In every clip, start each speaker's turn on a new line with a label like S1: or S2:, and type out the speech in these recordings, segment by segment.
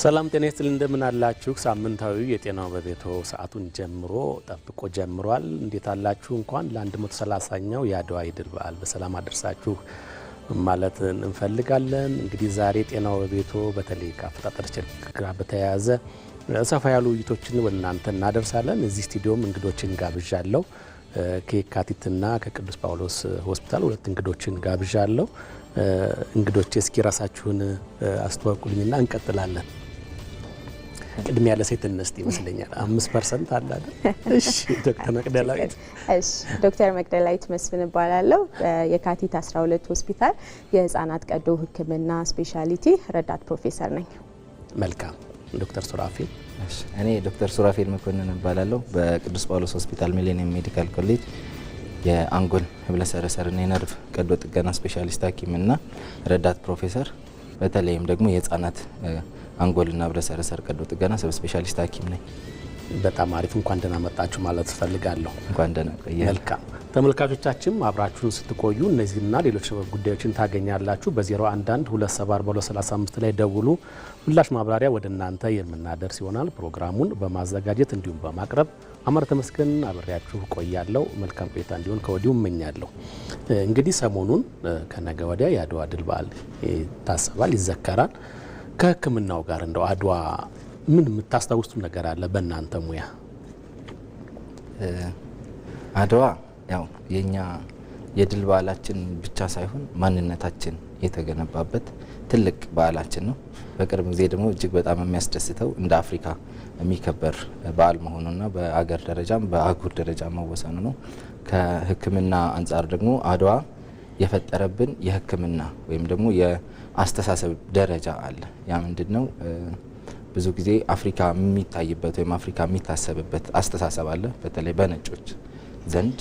S1: ሰላም ጤና ይስጥልኝ እንደምን አላችሁ ሳምንታዊ የጤናው በቤቶ ሰዓቱን ጀምሮ ጠብቆ ጀምሯል እንዴት አላችሁ እንኳን ለ130ኛው የአድዋ ድል በዓል በሰላም አደረሳችሁ ማለት እንፈልጋለን እንግዲህ ዛሬ ጤናው በቤቶ በተለይ ከአፈጣጠር ችግር ጋር በተያያዘ ሰፋ ያሉ ውይይቶችን ወለናንተ እናደርሳለን እዚህ ስቱዲዮም እንግዶችን ጋብዣለሁ ከካቲትና ከቅዱስ ጳውሎስ ሆስፒታል ሁለት እንግዶችን ጋብዣለሁ እንግዶቼ እስኪ ራሳችሁን አስተዋውቁልኝና እንቀጥላለን ቅድሚያ ለሴት እንስት ይመስለኛል 5% አለ አይደል እሺ ዶክተር መቅደላዊት
S2: እሺ ዶክተር መቅደላዊት መስፍን እባላለሁ የካቲት 12 ሆስፒታል የህፃናት ቀዶ ህክምና ስፔሻሊቲ ረዳት ፕሮፌሰር ነኝ
S1: መልካም ዶክተር ሱራፌል
S3: እሺ እኔ ዶክተር ሱራፌል መኮንን እባላለሁ በቅዱስ ጳውሎስ ሆስፒታል ሚሌኒየም ሜዲካል ኮሌጅ የአንጎል ህብለሰረሰርና የነርቭ ቀዶ ጥገና ስፔሻሊስት ሐኪምና ረዳት ፕሮፌሰር በተለይም ደግሞ የህፃናት አንጎልና ህብለሰረሰር ቀዶ ጥገና ሰብ ስፔሻሊስት ሐኪም ነኝ
S1: በጣም አሪፍ እንኳን ደህና መጣችሁ ማለት ፈልጋለሁ
S3: እንኳን ደህና ቆያችሁ
S1: መልካም ተመልካቾቻችን አብራችሁን ስትቆዩ እነዚህና ሌሎች ጉዳዮችን ታገኛላችሁ በ011 274 ላይ ደውሉ ምላሽ ማብራሪያ ወደ እናንተ የምናደርስ ይሆናል ፕሮግራሙን በማዘጋጀት እንዲሁም በማቅረብ አመር ተመስገን አብሬያችሁ ቆያለሁ መልካም ቆይታ እንዲሆን ከወዲሁ እመኛለሁ እንግዲህ ሰሞኑን ከነገ ወዲያ የአድዋ ድል በዓል ይታሰባል ይዘከራል ከህክምናው ጋር እንደው አድዋ ምን የምታስታውሱት ነገር አለ በእናንተ ሙያ
S3: አድዋ ያው የኛ የድል በዓላችን ብቻ ሳይሆን ማንነታችን የተገነባበት ትልቅ በዓላችን ነው በቅርብ ጊዜ ደግሞ እጅግ በጣም የሚያስደስተው እንደ አፍሪካ የሚከበር በዓል መሆኑና በአገር ደረጃም በአህጉር ደረጃ መወሰኑ ነው ከህክምና አንፃር ደግሞ አድዋ የፈጠረብን የህክምና ወይም ደግሞ የአስተሳሰብ ደረጃ አለ ያ ምንድነው ብዙ ጊዜ አፍሪካ የሚታይበት ወይም አፍሪካ የሚታሰብበት አስተሳሰብ አለ በተለይ በነጮች ዘንድ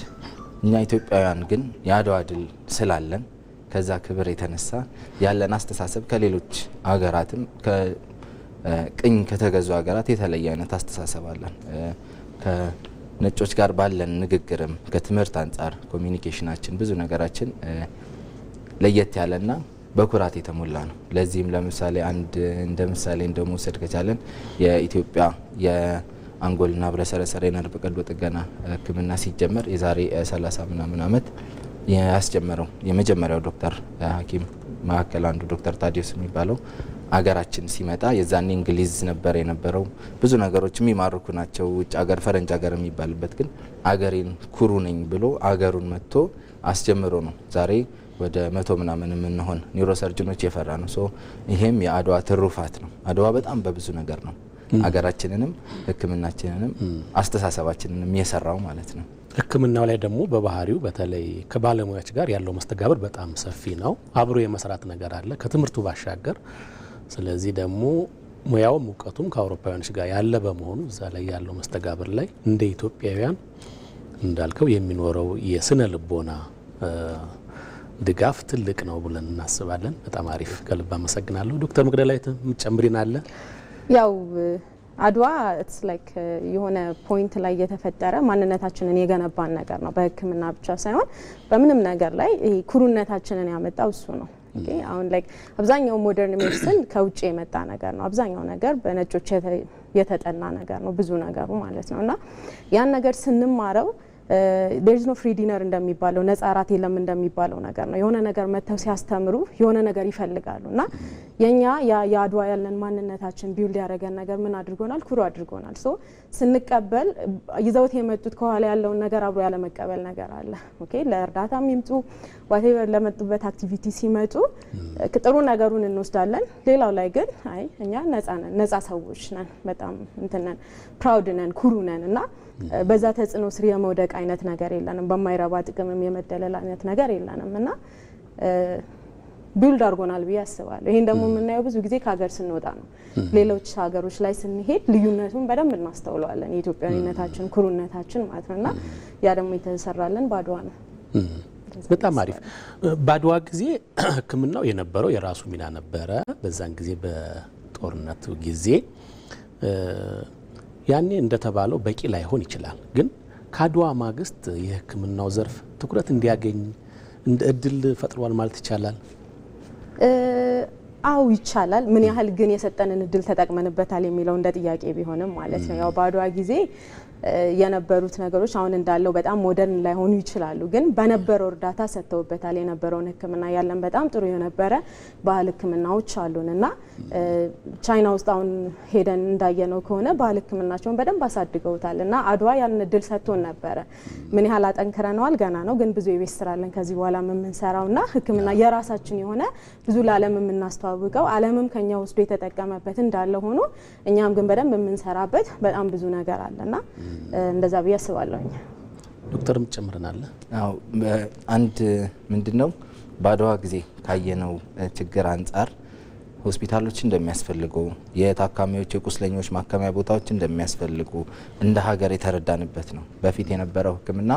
S3: እኛ ኢትዮጵያውያን ግን የአድዋ ድል ስላለን ከዛ ክብር የተነሳ ያለን አስተሳሰብ ከሌሎች ሀገራትም ከቅኝ ከተገዙ ሀገራት የተለየ አይነት አስተሳሰብ አለን ከነጮች ጋር ባለን ንግግርም ከትምህርት አንፃር ኮሚኒኬሽናችን ብዙ ነገራችን ለየት ያለና በኩራት የተሞላ ነው ለዚህም ለምሳሌ አንድ እንደ ምሳሌ እንደመውሰድ ከቻለን የኢትዮጵያ የአንጎልና ህብለሰረሰር የነርቭ ቀዶ ጥገና ህክምና ሲጀመር የዛሬ 30 ምናምን አመት ያስጀመረው የመጀመሪያው ዶክተር ሐኪም ማከል አንዱ ዶክተር ታዲዮስ የሚባለው አገራችን ሲመጣ የዛኔ እንግሊዝ ነበር የነበረው ብዙ ነገሮች የሚማርኩ ናቸው ውጭ ሀገር ፈረንጅ ሀገር የሚባልበት ግን አገሬን ኩሩ ነኝ ብሎ አገሩን መጥቶ አስጀምሮ ነው ዛሬ ወደ 100 ምናምን የምንሆን ኒውሮሰርጅኖች የፈራ ነው ሶ ይሄም የአድዋ ትሩፋት ነው አድዋ በጣም በብዙ ነገር ነው አገራችንንም ህክምናችንንም አስተሳሰባችንንም የሰራው ማለት ነው
S1: ህክምናው ላይ ደግሞ በባህሪው በተለይ ከባለሙያዎች ጋር ያለው መስተጋብር በጣም ሰፊ ነው አብሮ የመስራት ነገር አለ ከትምህርቱ ባሻገር ስለዚህ ደግሞ ሙያው ሙቀቱም ከአውሮፓውያኖች ጋር ያለ በመሆኑ እዛ ላይ ያለው መስተጋብር ላይ እንደ ኢትዮጵያውያን እንዳልከው የሚኖረው የስነ ልቦና ድጋፍ ትልቅ ነው ብለን እናስባለን በጣም አሪፍ ከልብ አመሰግናለሁ ዶክተር መቅደላዊት ምጨምሪና አለ
S2: ያው አድዋ ኢትስ ላይክ የሆነ ፖይንት ላይ የተፈጠረ ማንነታችንን የገነባን ነገር ነው በህክምና ብቻ ሳይሆን በምንም ነገር ላይ ኩሩነታችንን ያመጣው እሱ ነው አሁን ላይክ አብዛኛው ሞደርን ሜዲሲን ከውጭ የመጣ ነገር ነው አብዛኛው ነገር በነጮች የተጠና ነገር ነው ብዙ ነገሩ ማለት ነውና ያን ነገር ስንማረው there is no free dinner እንደሚባለው ነፃ ራት የለም እንደሚባለው ነገር ነው የሆነ ነገር መተው ሲያስተምሩ የሆነ ነገር ይፈልጋሉና የኛ ያድዋ ያለን ማንነታችን ቢልድ ያደረገን ነገር ምን አድርጎናል ኩሩ አድርጎናል ሶ ስንቀበል ይዘውት የመጡት ከኋላ ያለውን ነገር አብሮ ያለ መቀበል ነገር አለ ኦኬ ለእርዳታም ይምጡ whatever ለመጡበት አክቲቪቲ ሲመጡ ጥሩ ነገሩን እንወስዳለን ሌላው ላይ ግን አይ እኛ ነፃ ሰዎች ነን በጣም እንተነን ፕራውድ ነን ኩሩ ነን እና በዛ ተጽኖ ስር የመውደቅ አይነት ነገር የለንም በማይረባ ጥቅምም የመደለል አይነት ነገር የለንም እና ቢልድ አድርጎናል ብዬ አስባለሁ ይሄን ደግሞ የምናየው ብዙ ጊዜ ከሀገር ስንወጣ ነው ሌሎች ሀገሮች ላይ ስንሄድ ልዩነቱን በደንብ እናስተውለዋለን የኢትዮጵያዊነታችን ኩሩነታችን ማለት ነውና ያ ደግሞ የተሰራለን ባድዋ ነው
S1: በጣም አሪፍ ባድዋ ጊዜ ህክምናው የነበረው የራሱ ሚና ነበረ በዛን ጊዜ በጦርነቱ ጊዜ ያኔ እንደተባለው በቂ ላይሆን ይችላል ግን ካድዋ ማግስት የህክምናው ዘርፍ ትኩረት እንዲያገኝ እንደ እድል ፈጥሯል ማለት ይቻላል
S2: አው ይቻላል ምን ያህል ግን የሰጠንን እድል ተጠቅመንበታል የሚለው እንደ ጥያቄ ቢሆንም ማለት ነው ያው በአድዋ ጊዜ የነበሩት ነገሮች አሁን እንዳለው በጣም ሞደርን ላይሆኑ ይችላሉ ግን በነበረው እርዳታ ሰጥተውበታል የነበረውን ህክምና ያለን በጣም ጥሩ የነበረ ባህል ህክምናዎች አሉንና ቻይና ውስጥ አሁን ሄደን እንዳየነው ከሆነ ባህል ህክምናቸውን በደንብ አሳድገውታልና አድዋ ያን እድል ሰጥቶን ነበር ምን ያህል አጠንክረናል ገና ነው ግን ብዙ የቤት ስራ አለን ከዚህ በኋላ የምንሰራውና ህክምና የራሳችን የሆነ ብዙ ለዓለም የምናስተዋውቀው ዓለምም ከኛ ወስዶ የተጠቀመበት እንዳለ ሆኖ እኛም ግን በደንብ የምንሰራበት በጣም ብዙ ነገር አለና እንደዛ ቢያስባለሁ
S1: ዶክተርም ጨምረናል
S3: አው አንድ ምንድነው ባድዋ ጊዜ ካየነው ችግር አንፃር ሆስፒታሎች እንደሚያስፈልጉ የታካሚዎች የቁስለኞች ማከሚያ ቦታዎች እንደሚያስፈልጉ እንደ ሀገር የተረዳንበት ነው በፊት የነበረው ህክምና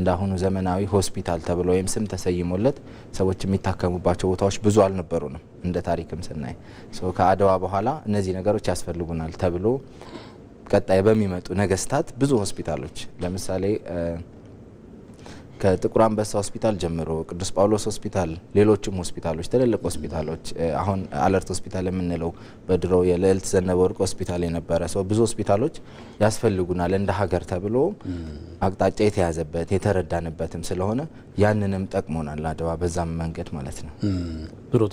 S3: እንዳሁኑ ዘመናዊ ሆስፒታል ተብሎ ወይም ስም ተሰይሞለት ሰዎች የሚታከሙባቸው ቦታዎች ብዙ አልነበሩንም እንደ ታሪክም ስናይ ከአድዋ በኋላ እነዚህ ነገሮች ያስፈልጉናል ተብሎ ቀጣይ በሚመጡ ነገስታት ብዙ ሆስፒታሎች ለምሳሌ ከጥቁር አንበሳ ሆስፒታል ጀምሮ ቅዱስ ጳውሎስ ሆስፒታል ሌሎችም ሆስፒታሎች ትልልቅ ሆስፒታሎች አሁን አለርት ሆስፒታል የምንለው በድሮ የልዕልት ዘነበ ወርቅ ሆስፒታል የነበረ ብዙ ሆስፒታሎች ያስፈልጉናል እንደ ሀገር ተብሎ አቅጣጫ የተያዘበት የተረዳንበትም ስለሆነ ያንንም ጠቅሞናል አድዋ በዛም መንገድ ማለት ነው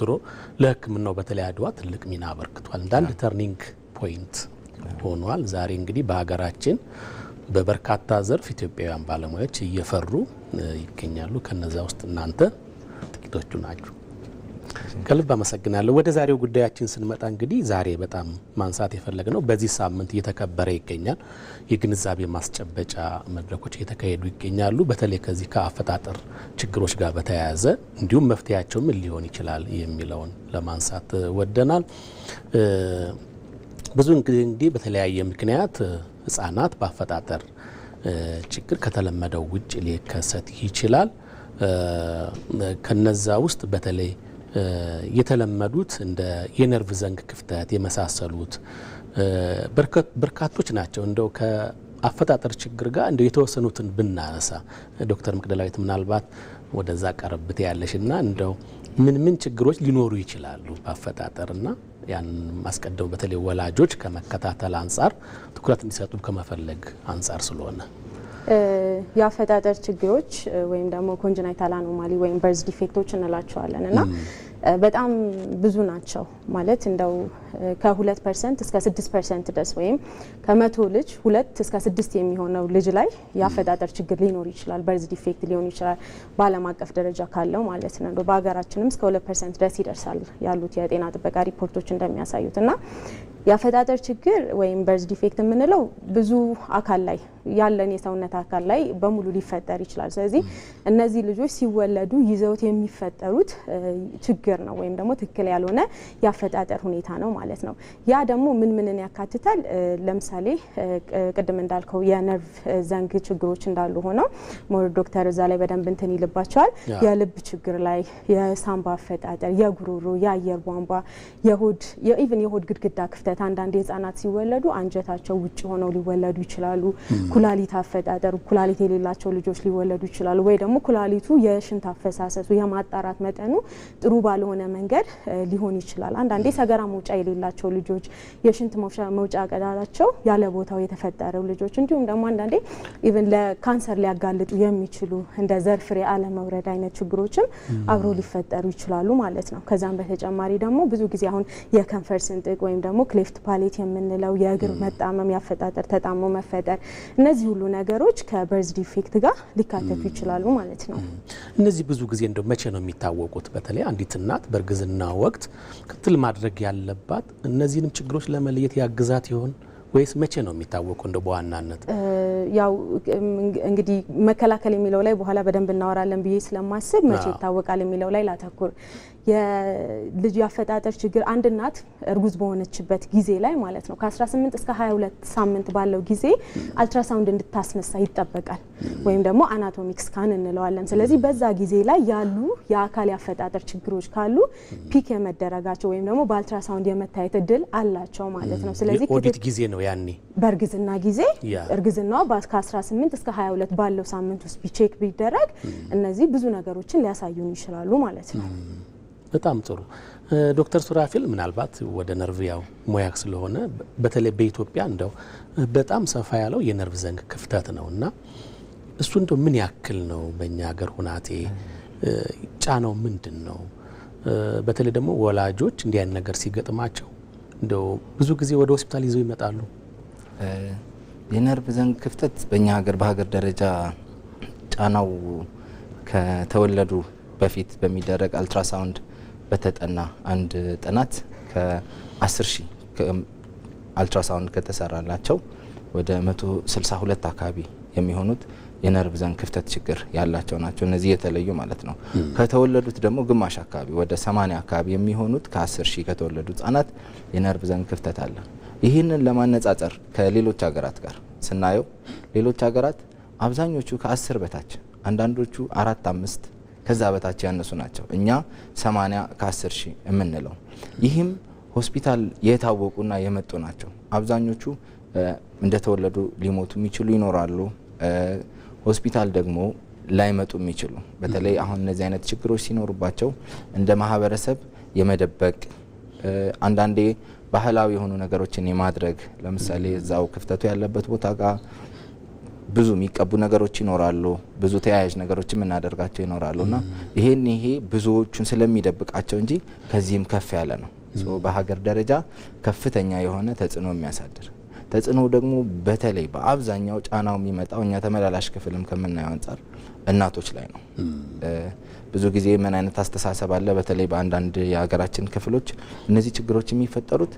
S1: ድሮ ለህክምናው በተለይ አድዋ ትልቅ ሚና አበርክቷል እንዳንድ ተርኒንግ ፖይንት ሆኗል ዛሬ እንግዲህ በሀገራችን በበርካታ ዘርፍ ኢትዮጵያውያን ባለሙያዎች እየፈሩ ይገኛሉ ከነዛ ውስጥ እናንተ ጥቂቶቹ ናችሁ ከልብ አመሰግናለሁ ወደ ዛሬው ጉዳያችን ስንመጣ እንግዲህ ዛሬ በጣም ማንሳት የፈለግነው በዚህ ሳምንት እየተከበረ ይገኛል የግንዛቤ ማስጨበጫ መድረኮች እየተካሄዱ ይገኛሉ በተለይ ከዚህ ከአፈጣጠር ችግሮች ጋር በተያያዘ እንዲሁም መፍትሄያቸው ምን ሊሆን ይችላል የሚለውን ለማንሳት ወደናል ብዙ እንግዲህ በተለያየ ምክንያት ህጻናት በአፈጣጠር ችግር ከተለመደው ውጭ ሊከሰት ይችላል ከነዛ ውስጥ በተለይ የተለመዱት እንደ የነርቭ ዘንግ ክፍተት የመሳሰሉት በርካቶች ናቸው እንደው ከአፈጣጠር ችግር ጋር እንደው የተወሰኑትን ብናነሳ ዶክተር መቅደላዊት ምናልባት ወደዛ ቀረብት ያለሽና እንደው ምን ችግሮች ሊኖሩ ይችላሉ በአፈጣጠርና ያን ማስቀደው በተለይ ወላጆች ከመከታተል አንፃር ትኩረት እንዲሰጡ ከመፈለግ አንፃር ስለሆነ
S2: የአፈጣጠር ችግሮች ወይም ደግሞ ኮንጀናይታል አኖማሊ ወይም በርዝ ዲፌክቶች እንላቸዋለን እና በጣም ብዙ ናቸው ማለት እንደው ከ2% እስከ 6% ድረስ ወይም ከ100 ልጅ 2 እስከ 6 የሚሆነው ልጅ ላይ የአፈጣጠር ችግር ሊኖር ይችላል በርዝ ዲፌክት ሊሆን ይችላል በዓለም አቀፍ ደረጃ ካለው ማለት ነው በሀገራችንም እስከ 2% ድረስ ይደርሳል ያሉት የጤና ጥበቃ ሪፖርቶች እንደሚያሳዩትና የአፈጣጠር ችግር ወይም በርዝ ዲፌክት የምንለው ብዙ አካል ላይ ያለን የሰውነት አካል ላይ በሙሉ ሊፈጠር ይችላል ስለዚህ እነዚህ ልጆች ሲወለዱ ይዘውት የሚፈጠሩት ችግር ነው ወይም ደግሞ ትክክል ያልሆነ የአፈጣጠር ሁኔታ ነው ማለት ነው ያ ደግሞ ምንን ያካትታል ለምሳሌ ቅድም እንዳልከው የነርቭ ዘንግ ችግሮች እንዳሉ ሆነው ሞር ዶክተር እዛ ላይ በደንብ እንትን ይልባቸዋል የልብ ችግር ላይ የሳምባ አፈጣጠር የጉሮሮ የአየር ቧንቧ የሆድ ግድግዳ ክፍተት አንዳንድ ህጻናት ሲወለዱ አንጀታቸው ውጭ ሆነው ሊወለዱ ይችላሉ ኩላሊት አፈጣጠር ኩላሊት የሌላቸው ልጆች ሊወለዱ ይችላሉ ወይ ደግሞ ኩላሊቱ የሽንት አፈሳሰሱ የማጣራት መጠኑ ጥሩ ባልሆነ መንገድ ሊሆን ይችላል አንዳንዴ ሰገራ መውጫ የሌላቸው ልጆች የሽንት መውጫ ቀዳዳቸው ያለ ቦታው የተፈጠረው ልጆች እንዲሁም ደግሞ አንዳንዴ ኢቭን ለካንሰር ሊያጋልጡ የሚችሉ እንደ ዘር ፍሬ አለመውረድ አይነት ችግሮችም አብሮ ሊፈጠሩ ይችላሉ ማለት ነው ከዛም በተጨማሪ ደግሞ ብዙ ጊዜ አሁን የከንፈር ስንጥቅ ወይም ደግሞ ክሌፍት ፓሌት የምንለው የእግር መጣመም ያፈጣጠር ተጣሞ መፈጠር እነዚህ ሁሉ ነገሮች ከበርዝ ዲፌክት ጋር ሊካተቱ ይችላሉ ማለት ነው
S1: እነዚህ ብዙ ጊዜ እንደው መቼ ነው የሚታወቁት በተለይ አንዲት እናት በእርግዝና ወቅት ክትል ማድረግ ያለባት እነዚህንም ችግሮች ለመለየት ያግዛት ይሆን ወይስ መቼ ነው የሚታወቁ እንደ በዋናነት
S2: ያው እንግዲህ መከላከል የሚለው ላይ በኋላ በደንብ እናወራለን ብዬ ስለማስብ መቼ ይታወቃል የሚለው ላይ ላተኩር የልጅ ያፈጣጠር ችግር አንድ እናት እርጉዝ በሆነችበት ጊዜ ላይ ማለት ነው ከ18 እስከ 22 ሳምንት ባለው ጊዜ አልትራሳውንድ እንድታስነሳ ይጠበቃል ወይም ደግሞ አናቶሚክ ስካን እንለዋለን ስለዚህ በዛ ጊዜ ላይ ያሉ የአካል ያፈጣጠር ችግሮች ካሉ ፒክ የመደረጋቸው ወይም ደግሞ በአልትራሳውንድ የመታየት እድል አላቸው ማለት ነው ስለዚህ
S1: ኦዲት ጊዜ ነው ያኔ
S2: በእርግዝና ጊዜ እርግዝናው ከ18 እስከ 22 ባለው ሳምንት ውስጥ ቢቼክ ቢደረግ እነዚህ ብዙ ነገሮችን ሊያሳዩን ይችላሉ ማለት ነው
S1: በጣም ጥሩ ዶክተር ሱራፊል ምናልባት ወደ ነርቭ ያው ሙያ ስለሆነ በተለይ በኢትዮጵያ እንደው በጣም ሰፋ ያለው የነርቭ ዘንግ ክፍተት ነውና እሱ እንደው ምን ያክል ነው በእኛ ሀገር ሁናቴ ጫናው ምንድን ነው? በተለይ ደግሞ ወላጆች እንዲህ አይነት ነገር ሲገጥማቸው እንደው ብዙ ጊዜ ወደ ሆስፒታል ይዘው ይመጣሉ።
S3: የነርቭ ዘንግ ክፍተት በእኛ ሀገር በሀገር ደረጃ ጫናው ከተወለዱ በፊት በሚደረግ አልትራሳውንድ በተጠና አንድ ጥናት ከ10 ሺህ አልትራሳውንድ ከተሰራላቸው ወደ 162 አካባቢ የሚሆኑት የነርቭ ዘንግ ክፍተት ችግር ያላቸው ናቸው። እነዚህ የተለዩ ማለት ነው። ከተወለዱት ደግሞ ግማሽ አካባቢ ወደ 80 አካባቢ የሚሆኑት ከ10 ሺህ ከተወለዱ ህጻናት የነርቭ ዘንግ ክፍተት አለ። ይህንን ለማነጻጸር ከሌሎች ሀገራት ጋር ስናየው ሌሎች ሀገራት አብዛኞቹ ከ10 በታች አንዳንዶቹ 4 5 ከዛ በታች ያነሱ ናቸው። እኛ 80 ከ10 ሺህ የምንለው ይህም ሆስፒታል የታወቁና የመጡ ናቸው። አብዛኞቹ እንደተወለዱ ሊሞቱ የሚችሉ ይኖራሉ። ሆስፒታል ደግሞ ላይመጡ የሚችሉ በተለይ አሁን እነዚህ አይነት ችግሮች ሲኖሩባቸው እንደ ማህበረሰብ የመደበቅ አንዳንዴ ባህላዊ የሆኑ ነገሮችን የማድረግ ለምሳሌ እዛው ክፍተቱ ያለበት ቦታ ጋር ብዙ የሚቀቡ ነገሮች ይኖራሉ። ብዙ ተያያዥ ነገሮች የምናደርጋቸው ይኖራሉና ይሄ ብዙዎቹን ስለሚደብቃቸው እንጂ ከዚህም ከፍ ያለ ነው። በሀገር ደረጃ ከፍተኛ የሆነ ተጽዕኖ የሚያሳድር ተጽዕኖ ደግሞ በተለይ በአብዛኛው ጫናው የሚመጣው እኛ ተመላላሽ ክፍልም ከምናየው አንጻር እናቶች ላይ ነው። ብዙ ጊዜ ምን አይነት አስተሳሰብ አለ? በተለይ በአንዳንድ የሀገራችን ክፍሎች እነዚህ ችግሮች የሚፈጠሩት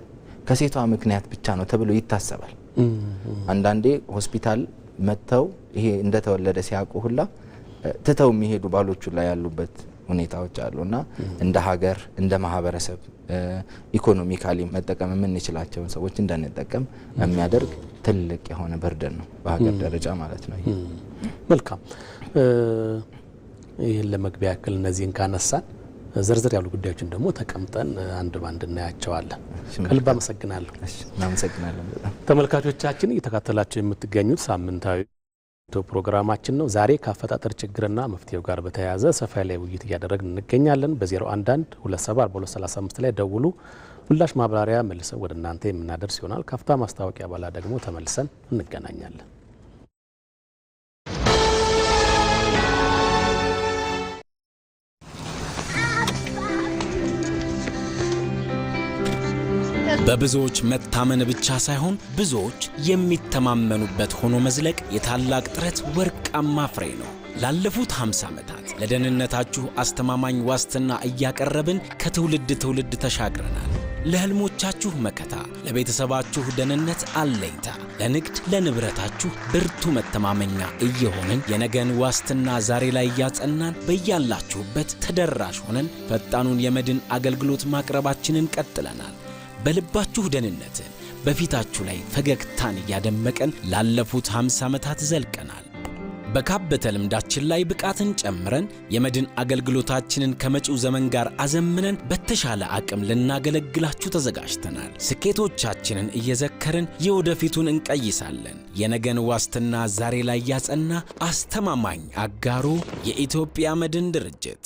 S3: ከሴቷ ምክንያት ብቻ ነው ተብሎ ይታሰባል። አንዳንዴ ሆስፒታል መጥተው ይሄ እንደተወለደ ሲያውቁ ሁላ ትተው የሚሄዱ ባሎቹ ላይ ያሉበት ሁኔታዎች አሉና እንደ ሀገር እንደ ማህበረሰብ ኢኮኖሚካሊ መጠቀም የምንችላቸውን ሰዎች እንዳንጠቀም የሚያደርግ ትልቅ የሆነ በርደን ነው በሀገር ደረጃ ማለት ነው።
S1: መልካም። ይህን ለመግቢያ ያክል እነዚህን ካነሳን ዝርዝር ያሉ ጉዳዮችን ደግሞ ተቀምጠን አንድ ባንድ እናያቸዋለን። ከልብ አመሰግናለሁ።
S3: እናመሰግናለን በጣም።
S1: ተመልካቾቻችን እየተከታተላችሁ የምትገኙት ሳምንታዊ ፕሮግራማችን ነው። ዛሬ ከአፈጣጠር ችግርና መፍትሄው ጋር በተያያዘ ሰፋ ላይ ውይይት እያደረግን እንገኛለን። በ011 274235 ላይ ደውሉ። ምላሽ ማብራሪያ መልሰው ወደ እናንተ የምናደርስ ይሆናል። ካፍታ ማስታወቂያ በኋላ ደግሞ ተመልሰን እንገናኛለን።
S4: በብዙዎች መታመን ብቻ ሳይሆን ብዙዎች የሚተማመኑበት ሆኖ መዝለቅ የታላቅ ጥረት ወርቃማ ፍሬ ነው። ላለፉት 50 ዓመታት ለደህንነታችሁ አስተማማኝ ዋስትና እያቀረብን ከትውልድ ትውልድ ተሻግረናል። ለህልሞቻችሁ መከታ፣ ለቤተሰባችሁ ደህንነት አለኝታ፣ ለንግድ ለንብረታችሁ ብርቱ መተማመኛ እየሆንን የነገን ዋስትና ዛሬ ላይ እያጸናን በያላችሁበት ተደራሽ ሆነን ፈጣኑን የመድን አገልግሎት ማቅረባችንን ቀጥለናል። በልባችሁ ደህንነትን በፊታችሁ ላይ ፈገግታን እያደመቀን ላለፉት 50 ዓመታት ዘልቀናል። በካበተ ልምዳችን ላይ ብቃትን ጨምረን የመድን አገልግሎታችንን ከመጪው ዘመን ጋር አዘምነን በተሻለ አቅም ልናገለግላችሁ ተዘጋጅተናል። ስኬቶቻችንን እየዘከርን የወደፊቱን እንቀይሳለን። የነገን ዋስትና ዛሬ ላይ ያጸና አስተማማኝ አጋሩ የኢትዮጵያ መድን ድርጅት።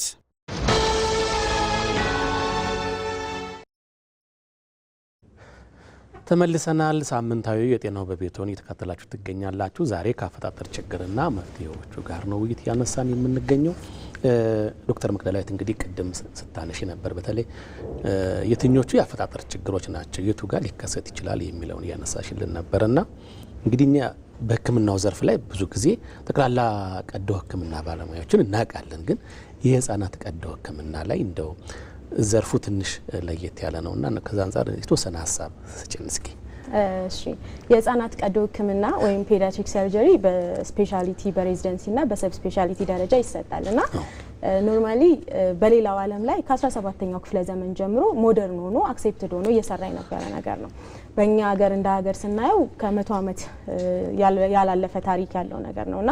S1: ተመልሰናል። ሳምንታዊ የጤናው በቤቶን እየተከታተላችሁ ትገኛላችሁ። ዛሬ ከአፈጣጠር ችግርና መፍትሄዎቹ ጋር ነው ውይይት እያነሳን የምንገኘው። ዶክተር መቅደላዊት እንግዲህ ቅድም ስታነሺ ነበር፣ በተለይ የትኞቹ የአፈጣጠር ችግሮች ናቸው፣ የቱ ጋር ሊከሰት ይችላል የሚለውን እያነሳሽልን ነበርና እንግዲህ እኛ በሕክምናው ዘርፍ ላይ ብዙ ጊዜ ጠቅላላ ቀዶ ሕክምና ባለሙያዎችን እናውቃለን። ግን የህፃናት ቀዶ ሕክምና ላይ እንደው ዘርፉ ትንሽ ለየት ያለ ነውና ከዛ አንፃር የተወሰነ ሀሳብ ስጭን እስኪ።
S2: እሺ፣ የህፃናት ቀዶ ህክምና ወይም ፔዲያትሪክ ሰርጀሪ በስፔሻሊቲ በሬዚደንሲና በሰብ ስፔሻሊቲ ደረጃ ይሰጣልና ኖርማሊ በሌላው ዓለም ላይ ከ17ኛው ክፍለ ዘመን ጀምሮ ሞደርን ሆኖ አክሴፕትድ ሆኖ እየሰራ የነበረ ነገር ነው። በእኛ ሀገር እንደ ሀገር ስናየው ከ100 ዓመት ያላለፈ ታሪክ ያለው ነገር ነውና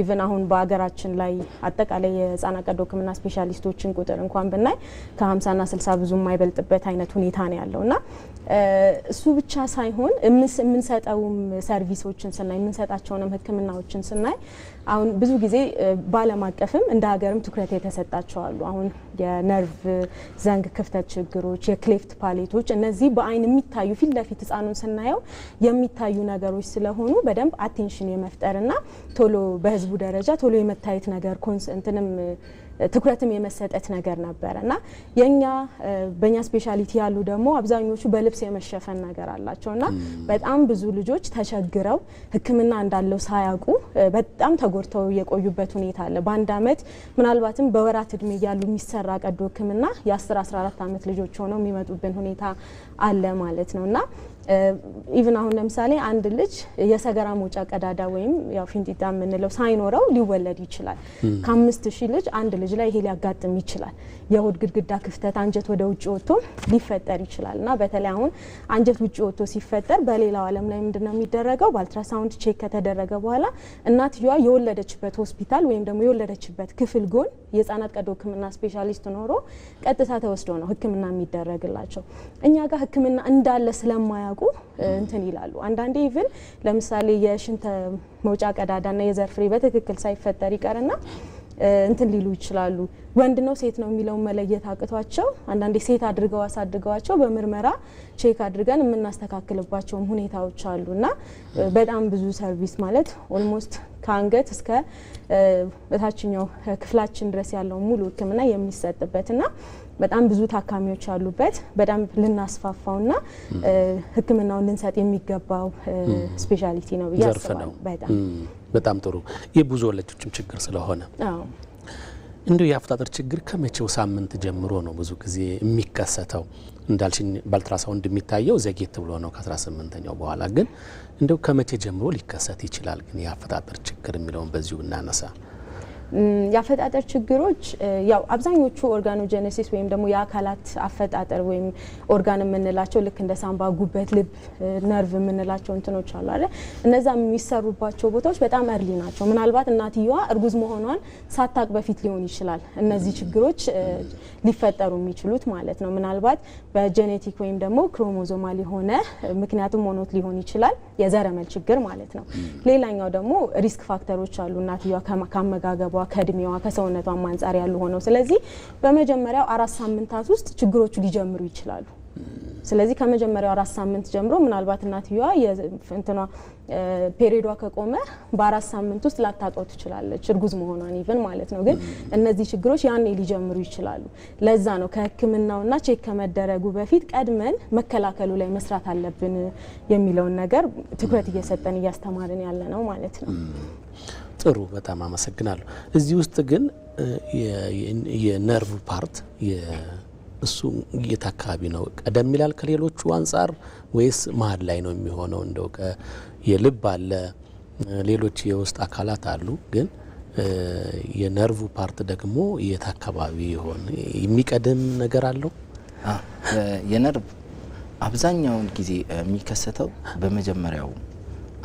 S2: ኢቭን አሁን በሀገራችን ላይ አጠቃላይ የህፃናት ቀዶ ህክምና ስፔሻሊስቶችን ቁጥር እንኳን ብናይ ከ50ና 60 ብዙ የማይበልጥበት አይነት ሁኔታ ነው ያለውና እሱ ብቻ ሳይሆን የምንሰጠውም ሰርቪሶችን ስናይ የምንሰጣቸውንም ህክምናዎችን ስናይ አሁን ብዙ ጊዜ በዓለም አቀፍም እንደ ሀገርም ትኩረት ትኩረት የተሰጣቸው አሉ። አሁን የነርቭ ዘንግ ክፍተት ችግሮች፣ የክሌፍት ፓሌቶች እነዚህ በአይን የሚታዩ ፊት ለፊት ህፃኑን ስናየው የሚታዩ ነገሮች ስለሆኑ በደንብ አቴንሽን የመፍጠርና ቶሎ በህዝቡ ደረጃ ቶሎ የመታየት ነገር እንትንም ትኩረትም የመሰጠት ነገር ነበረ እና በእኛ ስፔሻሊቲ ያሉ ደግሞ አብዛኞቹ በልብስ የመሸፈን ነገር አላቸው እና በጣም ብዙ ልጆች ተቸግረው ሕክምና እንዳለው ሳያውቁ በጣም ተጎድተው የቆዩበት ሁኔታ አለ። በአንድ አመት ምናልባትም በወራት እድሜ ያሉ የሚሰራ ቀዶ ሕክምና የ10-14 አመት ልጆች ሆነው የሚመጡብን ሁኔታ አለ ማለት ነው እና ኢቭን አሁን ለምሳሌ አንድ ልጅ የሰገራ መውጫ ቀዳዳ ወይም ያው ፊንጢጣ የምንለው ሳይኖረው ሊወለድ ይችላል። ከ5000 ልጅ አንድ ልጅ ላይ ይሄ ሊያጋጥም ይችላል። የሆድ ግድግዳ ክፍተት አንጀት ወደ ውጭ ወጥቶ ሊፈጠር ይችላል እና በተለይ አሁን አንጀት ውጭ ወጥቶ ሲፈጠር በሌላው ዓለም ላይ ምንድነው የሚደረገው? በአልትራሳውንድ ቼክ ከተደረገ በኋላ እናትየዋ የወለደችበት ሆስፒታል ወይም ደግሞ የወለደችበት ክፍል ጎን የህፃናት ቀዶ ሕክምና ስፔሻሊስት ኖሮ ቀጥታ ተወስዶ ነው ሕክምና የሚደረግላቸው። እኛ ጋር ሕክምና እንዳለ ስለማያውቁ እንትን ይላሉ። አንዳንዴ ኢቭን ለምሳሌ የሽንት መውጫ ቀዳዳና የዘር ፍሬ በትክክል ሳይፈጠር ይቀርና እንትን ሊሉ ይችላሉ። ወንድ ነው ሴት ነው የሚለው መለየት አቅቷቸው አንዳንዴ ሴት አድርገው አሳድገዋቸው በምርመራ ቼክ አድርገን የምናስተካክልባቸውም ሁኔታዎች አሉና በጣም ብዙ ሰርቪስ ማለት ኦልሞስት ከአንገት እስከ በታችኛው ክፍላችን ድረስ ያለው ሙሉ ሕክምና የሚሰጥበትና በጣም ብዙ ታካሚዎች ያሉበት በጣም ልናስፋፋውና ሕክምናውን ልንሰጥ የሚገባው ስፔሻሊቲ ነው ብዬ አስባለሁ።
S1: በጣም ጥሩ። የብዙ ወላጆችም ችግር ስለሆነ እንዲሁ የአፈጣጠር ችግር ከመቼው ሳምንት ጀምሮ ነው ብዙ ጊዜ የሚከሰተው? እንዳልሽኝ በአልትራሳውንድ የሚታየው ዘግየት ብሎ ነው ከ18ኛው በኋላ። ግን እንደው ከመቼ ጀምሮ ሊከሰት ይችላል? ግን የአፈጣጠር ችግር የሚለውን በዚሁ ብናነሳ የአፈጣጠር ችግሮች ያው አብዛኞቹ ኦርጋኖጀኔሲስ ወይም ደግሞ የአካላት አፈጣጠር ወይም ኦርጋን የምንላቸው ልክ እንደ ሳምባ፣ ጉበት፣ ልብ፣ ነርቭ የምንላቸው እንትኖች አሉ አይደል? እነዛ የሚሰሩባቸው ቦታዎች በጣም እርሊ ናቸው። ምናልባት እናትየዋ እርጉዝ መሆኗን ሳታቅ በፊት ሊሆን ይችላል እነዚህ ችግሮች ሊፈጠሩ የሚችሉት ማለት ነው። ምናልባት በጄኔቲክ ወይም ደግሞ ክሮሞዞማል የሆነ ምክንያቱም ሆኖት ሊሆን ይችላል፣ የዘረመል ችግር ማለት ነው። ሌላኛው ደግሞ ሪስክ ፋክተሮች አሉ እናትየዋ ካመጋገቧ፣ ከእድሜዋ፣ ከሰውነቷ አንጻር ያሉ ሆነው ስለዚህ በመጀመሪያው 4 ሳምንታት ውስጥ ችግሮቹ ሊጀምሩ ይችላሉ። ስለዚህ ከመጀመሪያው 4 ሳምንት ጀምሮ ምናልባት እናትየዋ የእንትኗ ፔሪዮዷ ከቆመ በ4 ሳምንት ውስጥ ላታውቀው ትችላለች እርጉዝ መሆኗን ኢቭን ማለት ነው። ግን እነዚህ ችግሮች ያኔ ሊጀምሩ ይችላሉ። ለዛ ነው ከሕክምናውና ቼክ ከመደረጉ በፊት ቀድመን መከላከሉ ላይ መስራት አለብን የሚለውን ነገር ትኩረት እየሰጠን እያስተማርን ያለ ነው ማለት ነው። ጥሩ፣ በጣም አመሰግናለሁ። እዚህ ውስጥ ግን የነርቭ ፓርት እሱ የት አካባቢ ነው? ቀደም ይላል ከሌሎቹ አንጻር ወይስ መሀል ላይ ነው የሚሆነው? እንደው የልብ አለ፣ ሌሎች የውስጥ አካላት አሉ። ግን የነርቭ ፓርት ደግሞ የት አካባቢ ይሆን? የሚቀድም ነገር አለው?
S3: የነርቭ አብዛኛውን ጊዜ የሚከሰተው በመጀመሪያው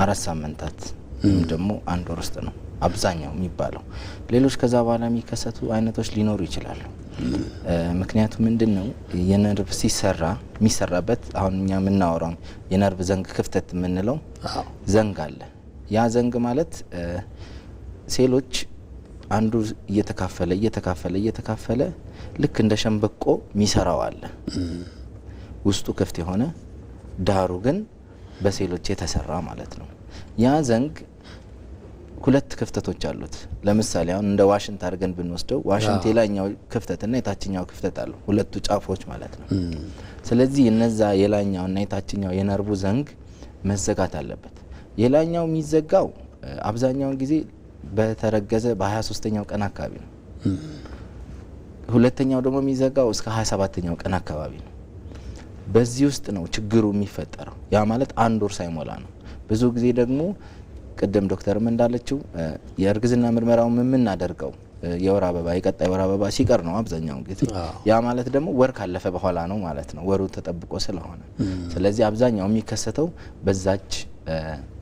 S3: 4 ሳምንታት ወይም ደግሞ 1 ወር ውስጥ ነው አብዛኛው የሚባለው። ሌሎች ከዛ በኋላ የሚከሰቱ አይነቶች ሊኖሩ ይችላሉ። ምክንያቱ ምንድነው? የነርቭ የሚሰራበት አሁን እኛ የምናወራው የነርቭ ዘንግ ክፍተት የምንለው ዘንግ አለ። ያ ዘንግ ማለት ሴሎች አንዱ እየተካፈለ ልክ እንደ ሸንበቆ የሚሰራው አለ። ውስጡ ክፍት የሆነ ዳሩ ግን በሴሎች የተሰራ ማለት ነው። ያ ዘንግ 2 ክፍተቶች አሉት። ለምሳሌ አሁን እንደ ዋሽንት አድርገን ብንወስደው ዋሽንት የላኛው ክፍተትና የታችኛው ክፍተት አለው፣ 2 ጫፎች ማለት ነው። ስለዚህ እነዛ የላኛውና የታችኛው የነርቡ ዘንግ መዘጋት አለበት። የላኛው የሚዘጋው አብዛኛውን ጊዜ በተረገዘ በ23ኛው ቀን አካባቢ ነው። ሁለተኛው ደግሞ የሚዘጋው እስከ 27ኛው ቀን አካባቢ ነው። በዚህ ውስጥ ነው ችግሩ የሚፈጠረው። ያ ማለት 1 ወር ሳይሞላ ነው። ብዙ ጊዜ ደግሞ ቅድም ዶክተርም እንዳለችው የእርግዝና ምርመራው የምናደርገው የወር አበባ የቀጣይ ወር አበባ ሲቀር ነው አብዛኛው ጊዜ። ያ ማለት ደግሞ ወር ካለፈ በኋላ ነው ማለት ነው፣ ወሩ ተጠብቆ ስለሆነ። ስለዚህ አብዛኛው የሚከሰተው በዛች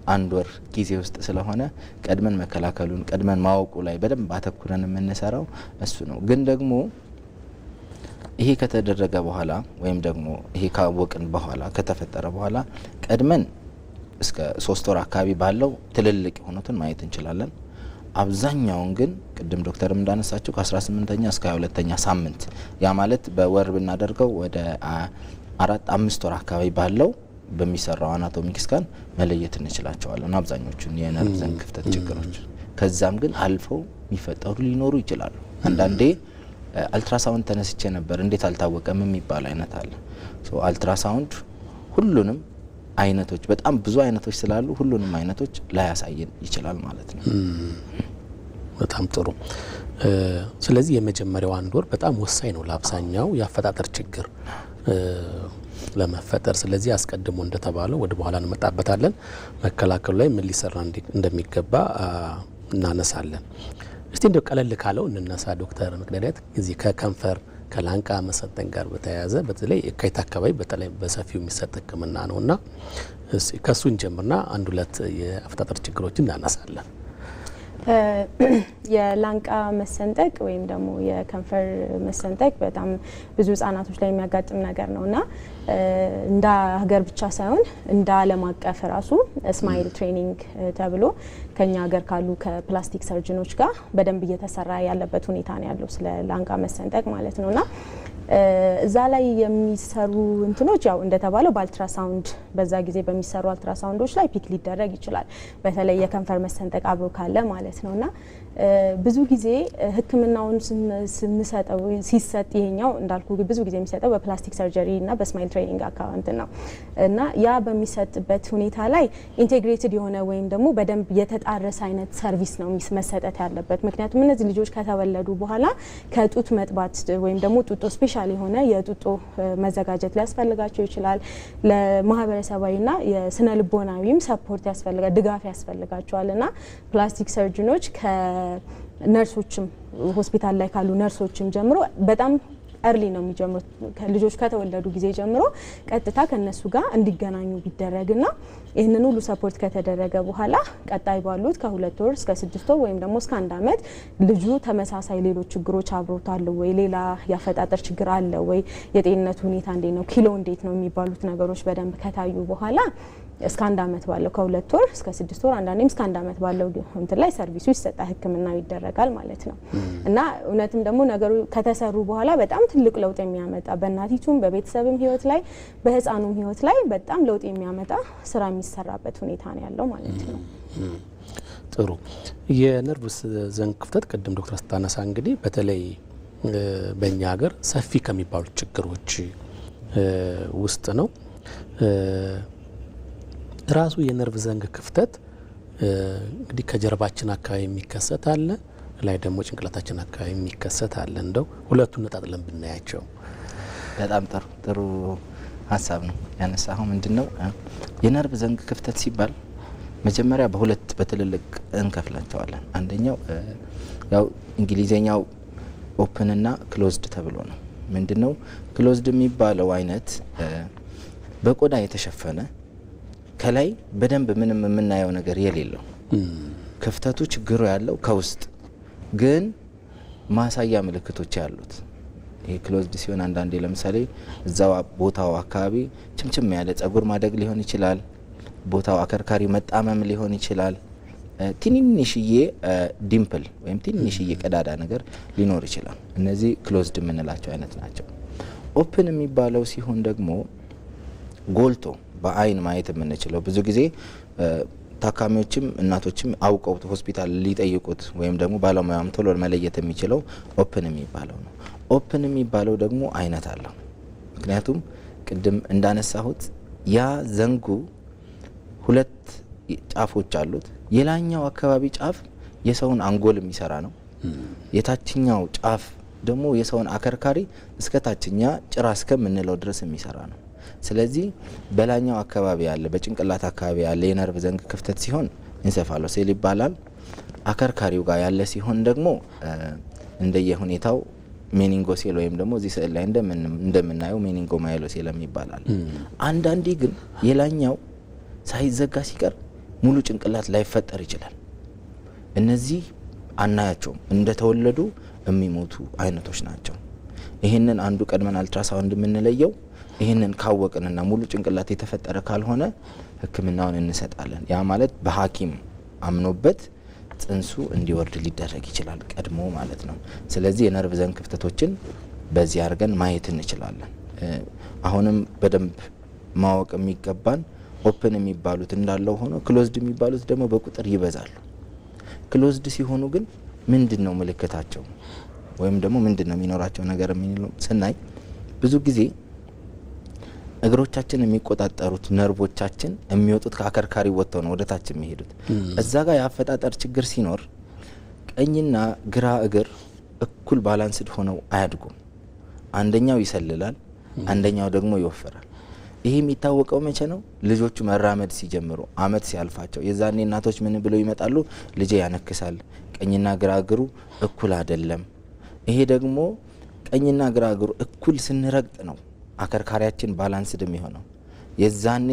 S3: 1 ወር ጊዜ ውስጥ ስለሆነ ቀድመን መከላከሉን ቀድመን ማወቁ ላይ በደንብ አተኩረን የምንሰራው እሱ ነው። ግን ደግሞ ይሄ ከተደረገ በኋላ ወይም ደግሞ ይሄ ካወቅን በኋላ ከተፈጠረ በኋላ ቀድመን እስከ 3 ወር አካባቢ ባለው ትልልቅ የሆኑትን ማየት እንችላለን። አብዛኛውን ግን ቅድም ዶክተርም እንዳነሳቸው ከ18ኛ እስከ 22ኛ ሳምንት ያ ማለት በወር ብናደርገው ወደ 4-5 ወር አካባቢ ባለው በሚሰራው አናቶሚክ ስካን መለየት እንችላቸዋለን አብዛኞቹን የነርቭ ዘንግ ክፍተት ችግሮች። ከዛም ግን አልፈው የሚፈጠሩ ሊኖሩ ይችላሉ። አንዳንዴ አልትራሳውንድ ተነስቼ ነበር እንዴት አልታወቀም የሚባል አይነት አለ። ሶ አልትራሳውንድ ሁሉንም አይነቶች በጣም ብዙ አይነቶች ስላሉ ሁሉንም አይነቶች ላያሳየን ይችላል ማለት ነው።
S1: በጣም ጥሩ። ስለዚህ የመጀመሪያው አንድ ወር በጣም ወሳኝ ነው ለአብዛኛው የአፈጣጠር ችግር ለመፈጠር። ስለዚህ አስቀድሞ እንደተባለው ወደ በኋላ እንመጣበታለን መከላከሉ ላይ ምን ሊሰራ እንደሚገባ እናነሳለን። እስቲ እንደው ቀለል ካለው እንነሳ ዶክተር ምክንያት እዚህ ከከንፈር ከላንቃ መሰንጠቅ ጋር በተያያዘ በተለይ የካቲት አካባቢ በተለይ በሰፊው የሚሰጥ ሕክምና ነውና ከሱን ጀምርና አንድ ሁለት የአፈጣጠር ችግሮችን እናነሳለን።
S2: የላንቃ መሰንጠቅ ወይም ደግሞ የከንፈር መሰንጠቅ በጣም ብዙ ህጻናቶች ላይ የሚያጋጥም ነገር ነውና እንደ ሀገር ብቻ ሳይሆን እንደ ዓለም አቀፍ ራሱ ስማይል ትሬኒንግ ተብሎ ከኛ ሀገር ካሉ ከፕላስቲክ ሰርጅኖች ጋር በደንብ እየተሰራ ያለበት ሁኔታ ነው ያለው ስለ ላንቃ መሰንጠቅ ማለት ነውና እዛ ላይ የሚሰሩ እንትኖች ያው እንደተባለው በአልትራሳውንድ በዛ ጊዜ በሚሰሩ አልትራሳውንዶች ላይ ፒክ ሊደረግ ይችላል። በተለይ የከንፈር መሰንጠቅ አብሮ ካለ ማለት ነውና ብዙ ጊዜ ህክምናውን ስንሰጠው ሲሰጥ ይሄኛው እንዳልኩ ብዙ ጊዜ የሚሰጠው በፕላስቲክ ሰርጀሪ እና በስማይል ትሬኒንግ አካውንት ነው እና ያ በሚሰጥበት ሁኔታ ላይ ኢንቴግሬትድ የሆነ ወይም ደግሞ በደንብ የተጣረሰ አይነት ሰርቪስ ነው መሰጠት ያለበት። ምክንያቱም እነዚህ ልጆች ከተወለዱ በኋላ ከጡት መጥባት ወይም ደግሞ ጡጦ ስፔሻል የሆነ የጡጦ መዘጋጀት ሊያስፈልጋቸው ይችላል። ለማህበረሰባዊና የስነ ልቦናዊም ሰፖርት ያስፈልጋል፣ ድጋፍ ያስፈልጋቸዋል እና ፕላስቲክ ሰርጅኖች ከነርሶችም ሆስፒታል ላይ ካሉ ነርሶችም ጀምሮ በጣም እርሊ ነው የሚጀምሩት። ልጆች ከተወለዱ ጊዜ ጀምሮ ቀጥታ ከነሱ ጋር እንዲገናኙ ቢደረግና ይህንን ሁሉ ሰፖርት ከተደረገ በኋላ ቀጣይ ባሉት ከ2 ወር እስከ 6 ወር ወይም ደግሞ እስከ 1 ዓመት ልጁ ተመሳሳይ ሌሎች ችግሮች አብሮት አለ ወይ፣ ሌላ ያፈጣጠር ችግር አለ ወይ፣ የጤንነቱ ሁኔታ እንዴት ነው፣ ኪሎ እንዴት ነው የሚባሉት ነገሮች በደንብ ከታዩ በኋላ እስከ 1 ዓመት ባለው ከ2 ወር እስከ 6 ወር አንዳንዴም እስከ 1 ዓመት ባለው እንትን ላይ ሰርቪሱ ይሰጣል፣ ህክምናው ይደረጋል ማለት ነው እና እውነትም ደግሞ ነገሩ ከተሰሩ በኋላ በጣም ትልቅ ለውጥ የሚያመጣ በእናቲቱም በቤተሰብም ህይወት ላይ በህፃኑም ህይወት ላይ በጣም ለውጥ የሚያመጣ ስራ የሚሰራበት ሁኔታ ነው ያለው ማለት ነው።
S1: ጥሩ። የነርቭ ዘንግ ክፍተት ቅድም ዶክተር ስታነሳ እንግዲህ በተለይ በእኛ ሀገር ሰፊ ከሚባሉ ችግሮች ውስጥ ነው። ራሱ የነርቭ ዘንግ ክፍተት እንግዲህ ከጀርባችን አካባቢ የሚከሰት አለ፣ ላይ ደግሞ ጭንቅላታችን አካባቢ የሚከሰት አለ። እንደው ሁለቱን ነጣጥለን ብናያቸው
S3: በጣም ጥሩ ሀሳብ ነው ያነሳው። ምንድነው የነርቭ ዘንግ ክፍተት ሲባል መጀመሪያ በሁለት በትልልቅ እንከፍላቸዋለን። አንደኛው ያው እንግሊዘኛው ኦፕን እና ክሎዝድ ተብሎ ነው። ምንድነው ክሎዝድ የሚባለው አይነት በቆዳ የተሸፈነ ከላይ በደንብ ምንም የምናየው ነገር የሌለው ክፍተቱ ችግሩ ያለው ከውስጥ ግን ማሳያ ምልክቶች ያሉት። ይሄ ክሎዝድ ሲሆን አንዳንዴ ለምሳሌ እዛው ቦታው አካባቢ ችምችም ያለ ጸጉር ማደግ ሊሆን ይችላል፣ ቦታው አከርካሪ መጣመም ሊሆን ይችላል፣ ትንንሽዬ ዲምፕል ወይም ትንንሽዬ ቀዳዳ ነገር ሊኖር ይችላል። እነዚህ ክሎዝድ የምንላቸው አይነት ናቸው። ኦፕን የሚባለው ሲሆን ደግሞ ጎልቶ በአይን ማየት የምንችለው ብዙ ጊዜ ታካሚዎችም እናቶችም አውቀው ሆስፒታል ሊጠይቁት ወይም ደግሞ ባለሙያም ቶሎ መለየት የሚችለው ኦፕን የሚባለው ነው። ኦፕን የሚባለው ደግሞ አይነት አለው። ምክንያቱም ቅድም እንዳነሳሁት ያ ዘንጉ ሁለት ጫፎች አሉት። የላኛው አካባቢ ጫፍ የሰውን አንጎል የሚሰራ ነው። የታችኛው ጫፍ ደግሞ የሰውን አከርካሪ እስከ ታችኛ ጭራ እስከምንለው ድረስ የሚሰራ ነው። ስለዚህ በላኛው አካባቢ ያለ በጭንቅላት አካባቢ ያለ የነርቭ ዘንግ ክፍተት ሲሆን ኢንሴፋሎሴል ይባላል። አከርካሪው ጋር ያለ ሲሆን ደግሞ እንደየ ሁኔታው ሜኒንጎሴል ወይም ደግሞ እዚህ ስዕል ላይ እንደምናየው ሜኒንጎማይሎሴል ይባላል። አንዳንዴ ግን የላኛው ሳይዘጋ ሲቀር ሙሉ ጭንቅላት ላይፈጠር ይችላል። እነዚህ አናያቸውም፣ እንደተወለዱ የሚሞቱ አይነቶች ናቸው። ይህንን አንዱ ቀድመን አልትራሳውንድ የምንለየው ይህንን ካወቅንና ሙሉ ጭንቅላት የተፈጠረ ካልሆነ ሕክምናውን እንሰጣለን። ያ ማለት በሐኪም አምኖበት ጽንሱ እንዲወርድ ሊደረግ ይችላል ቀድሞ ማለት ነው። ስለዚህ የነርቭ ዘንግ ክፍተቶችን በዚህ አድርገን ማየት እንችላለን። አሁንም በደንብ ማወቅ የሚገባን ኦፕን የሚባሉት እንዳለው ሆኖ ክሎዝድ የሚባሉት ደግሞ በቁጥር ይበዛሉ። ክሎዝድ ሲሆኑ ግን ምንድነው ምልክታቸው ወይም ደግሞ ምንድነው የሚኖራቸው ነገር የሚለው ስናይ ብዙ ጊዜ እግሮቻችን የሚቆጣጠሩት ነርቮቻችን የሚወጡት ከአከርካሪ ወጥተው ነው ወደ ታች የሚሄዱት። እዛ ጋር የአፈጣጠር ችግር ሲኖር ቀኝና ግራ እግር እኩል ባላንስድ ሆነው አያድጉም። አንደኛው ይሰልላል፣ አንደኛው ደግሞ ይወፈራል። ይሄ የሚታወቀው መቼ ነው? ልጆቹ መራመድ ሲጀምሩ አመት ሲያልፋቸው። የዛኔ እናቶች ምን ብለው ይመጣሉ? ልጄ ያነክሳል፣ ቀኝና ግራ እግሩ እኩል አይደለም። ይሄ ደግሞ ቀኝና ግራ እግሩ እኩል ስንረግጥ ነው አከርካሪያችን ባላንስድ የሚሆነው። የዛኔ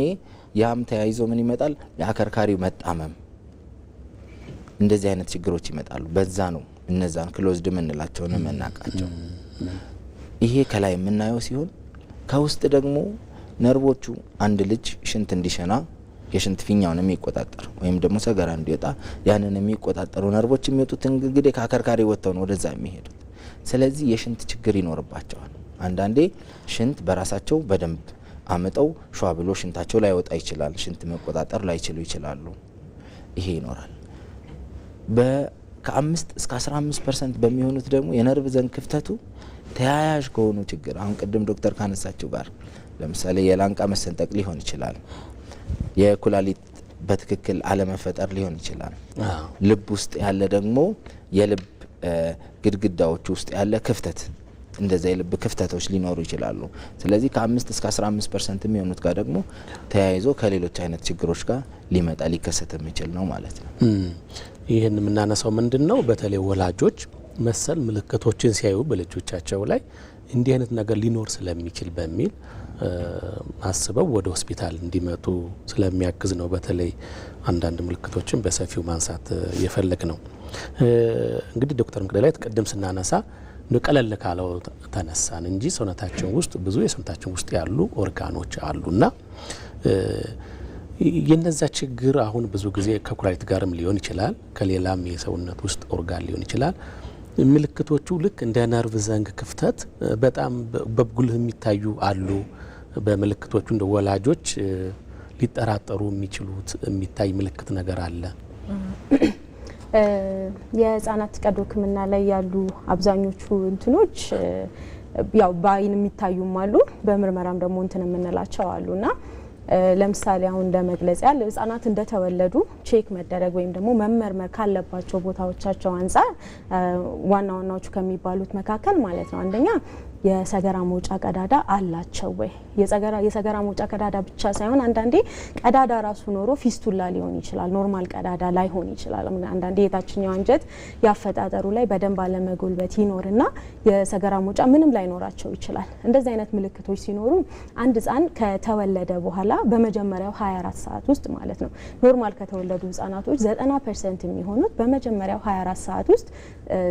S3: ያም ተያይዞ ምን ይመጣል? የአከርካሪው መጣመም። እንደዚህ አይነት ችግሮች ይመጣሉ። በዛ ነው እነዛን ክሎዝድ የምንላቸውን የምናውቃቸው። ይሄ ከላይ የምናየው ሲሆን ከውስጥ ደግሞ ነርቮቹ አንድ ልጅ ሽንት እንዲሸና የሽንት ፊኛውን የሚቆጣጠር ወይም ደግሞ ሰገራ እንዲወጣ ያንን የሚቆጣጠሩ ነርቮች የሚወጡት እንግዲህ ከአከርካሪ ወጥተው ነው ወደዛ የሚሄዱት። ስለዚህ የሽንት ችግር ይኖርባቸዋል። አንዳንዴ ሽንት በራሳቸው በደንብ አመጠው ሿ ብሎ ሽንታቸው ላይ ወጣ ይችላል። ሽንት መቆጣጠር ላይችሉ ይችላሉ። ይሄ ይኖራል። ከ5 እስከ 15% በሚሆኑት ደግሞ የነርቭ ዘንግ ክፍተቱ ተያያዥ ከሆኑ ችግር አሁን ቅድም ዶክተር ካነሳቸው ጋር ለምሳሌ የላንቃ መሰንጠቅ ሊሆን ይችላል። የኩላሊት በትክክል አለመፈጠር ሊሆን ይችላል። ልብ ውስጥ ያለ ደግሞ የልብ ግድግዳዎች ውስጥ ያለ ክፍተት፣ እንደዛ የልብ ክፍተቶች ሊኖሩ ይችላሉ። ስለዚህ ከ5 እስከ 15% የሚሆኑት ጋር ደግሞ ተያይዞ ከሌሎች አይነት ችግሮች ጋር ሊከሰት የሚችል ነው ማለት ነው።
S1: ይህን የምናነሳው ምንድነው? በተለይ ወላጆች መሰል ምልክቶችን ሲያዩ በልጆቻቸው ላይ እንዲህ አይነት ነገር ሊኖር ስለሚችል በሚል አስበው ወደ ሆስፒታል እንዲመጡ ስለሚያግዝ ነው። በተለይ አንዳንድ ምልክቶችን በሰፊው ማንሳት የፈለግ ነው። እንግዲህ ዶክተር መቅደላዊት ቅድም ስናነሳ ቀለል ካለው ተነሳን እንጂ ሰውነታችን ውስጥ ብዙ የሰውነታችን ውስጥ ያሉ ኦርጋኖች አሉና የነዛ ችግር አሁን ብዙ ጊዜ ከኩላሊት ጋርም ሊሆን ይችላል፣ ከሌላም የሰውነት ውስጥ ኦርጋን ሊሆን ይችላል። ምልክቶቹ ልክ እንደ ነርቭ ዘንግ ክፍተት በጣም በጉልህ የሚታዩ አሉ። በምልክቶቹ እንደ ወላጆች ሊጠራጠሩ የሚችሉት የሚታይ ምልክት ነገር አለ።
S2: የህፃናት ቀዶ ሕክምና ላይ ያሉ አብዛኞቹ እንትኖች ያው በአይን የሚታዩም አሉ፣ በምርመራም ደግሞ እንትን የምንላቸው አሉና ለምሳሌ አሁን እንደመግለጽ ያለ ህጻናት እንደተወለዱ ቼክ መደረግ ወይም ደግሞ መመርመር ካለባቸው ቦታዎቻቸው አንጻር ዋና ዋናዎቹ ከሚባሉት መካከል ማለት ነው አንደኛ የሰገራ መውጫ ቀዳዳ አላቸው ወይ? የሰገራ መውጫ ቀዳዳ ብቻ ሳይሆን አንዳንዴ ቀዳዳ ራሱ ኖሮ ፊስቱላ ሊሆን ይችላል፣ ኖርማል ቀዳዳ ላይሆን ይችላል። አንዳንዴ የታችኛው አንጀት ያፈጣጠሩ ላይ በደንብ አለመጎልበት ይኖርና የሰገራ መውጫ ምንም ላይኖራቸው ይችላል። እንደዚህ አይነት ምልክቶች ሲኖሩ አንድ ህጻን ከተወለደ በኋላ በመጀመሪያው 24 ሰዓት ውስጥ ማለት ነው ኖርማል ከተወለዱ ህጻናቶች 90% የሚሆኑት በመጀመሪያው 24 ሰዓት ውስጥ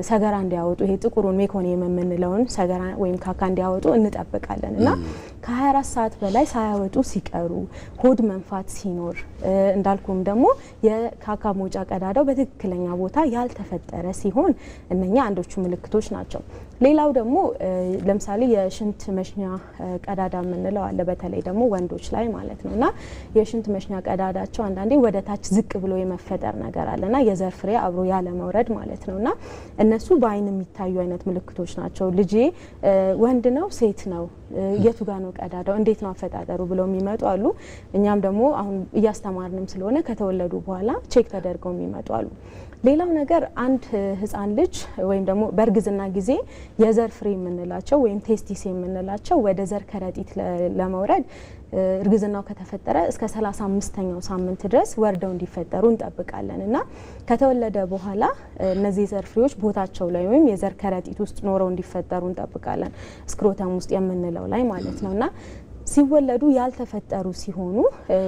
S2: ሰገራ እንዲያወጡ ይሄ ጥቁሩን ሜኮኒየም የምንለውን ሰገራ ወይም ካካ እንዲያወጡ እንጠብቃለን እና ከ24 ሰዓት በላይ ሳያወጡ ሲቀሩ ሆድ መንፋት ሲኖር እንዳልኩም ደግሞ የካካ መውጫ ቀዳዳው በትክክለኛ ቦታ ያልተፈጠረ ሲሆን እነኛ አንዶቹ ምልክቶች ናቸው። ሌላው ደግሞ ለምሳሌ የሽንት መሽኛ ቀዳዳ የምንለው አለ፣ በተለይ ደግሞ ወንዶች ላይ ማለት ነው እና የሽንት መሽኛ ቀዳዳቸው አንዳንዴ ወደ ታች ዝቅ ብሎ የመፈጠር ነገር አለና የዘር ፍሬ አብሮ ያለ መውረድ ማለት ነውና እነሱ በአይን የሚታዩ አይነት ምልክቶች ናቸው። ልጄ ወንድ ነው ሴት ነው የቱ ጋ ነው ቀዳዳው እንዴት ነው አፈጣጠሩ ብለው የሚመጡ አሉ። እኛም ደግሞ አሁን እያስተማርንም ስለሆነ ከተወለዱ በኋላ ቼክ ተደርገው የሚመጡ አሉ። ሌላው ነገር አንድ ህፃን ልጅ ወይም ደግሞ በእርግዝና ጊዜ የዘር ፍሬ የምንላቸው ወይም ቴስቲስ የምንላቸው ወደ ዘር ከረጢት ለመውረድ እርግዝናው ከተፈጠረ እስከ 35ኛው ሳምንት ድረስ ወርደው እንዲፈጠሩ እንጠብቃለን እና ከተወለደ በኋላ እነዚህ የዘር ፍሬዎች ቦታቸው ላይ ወይም የዘር ከረጢት ውስጥ ኖረው እንዲፈጠሩ እንጠብቃለን፣ ስክሮተም ውስጥ የምንለው ላይ ማለት ነውና ሲወለዱ ያልተፈጠሩ ሲሆኑ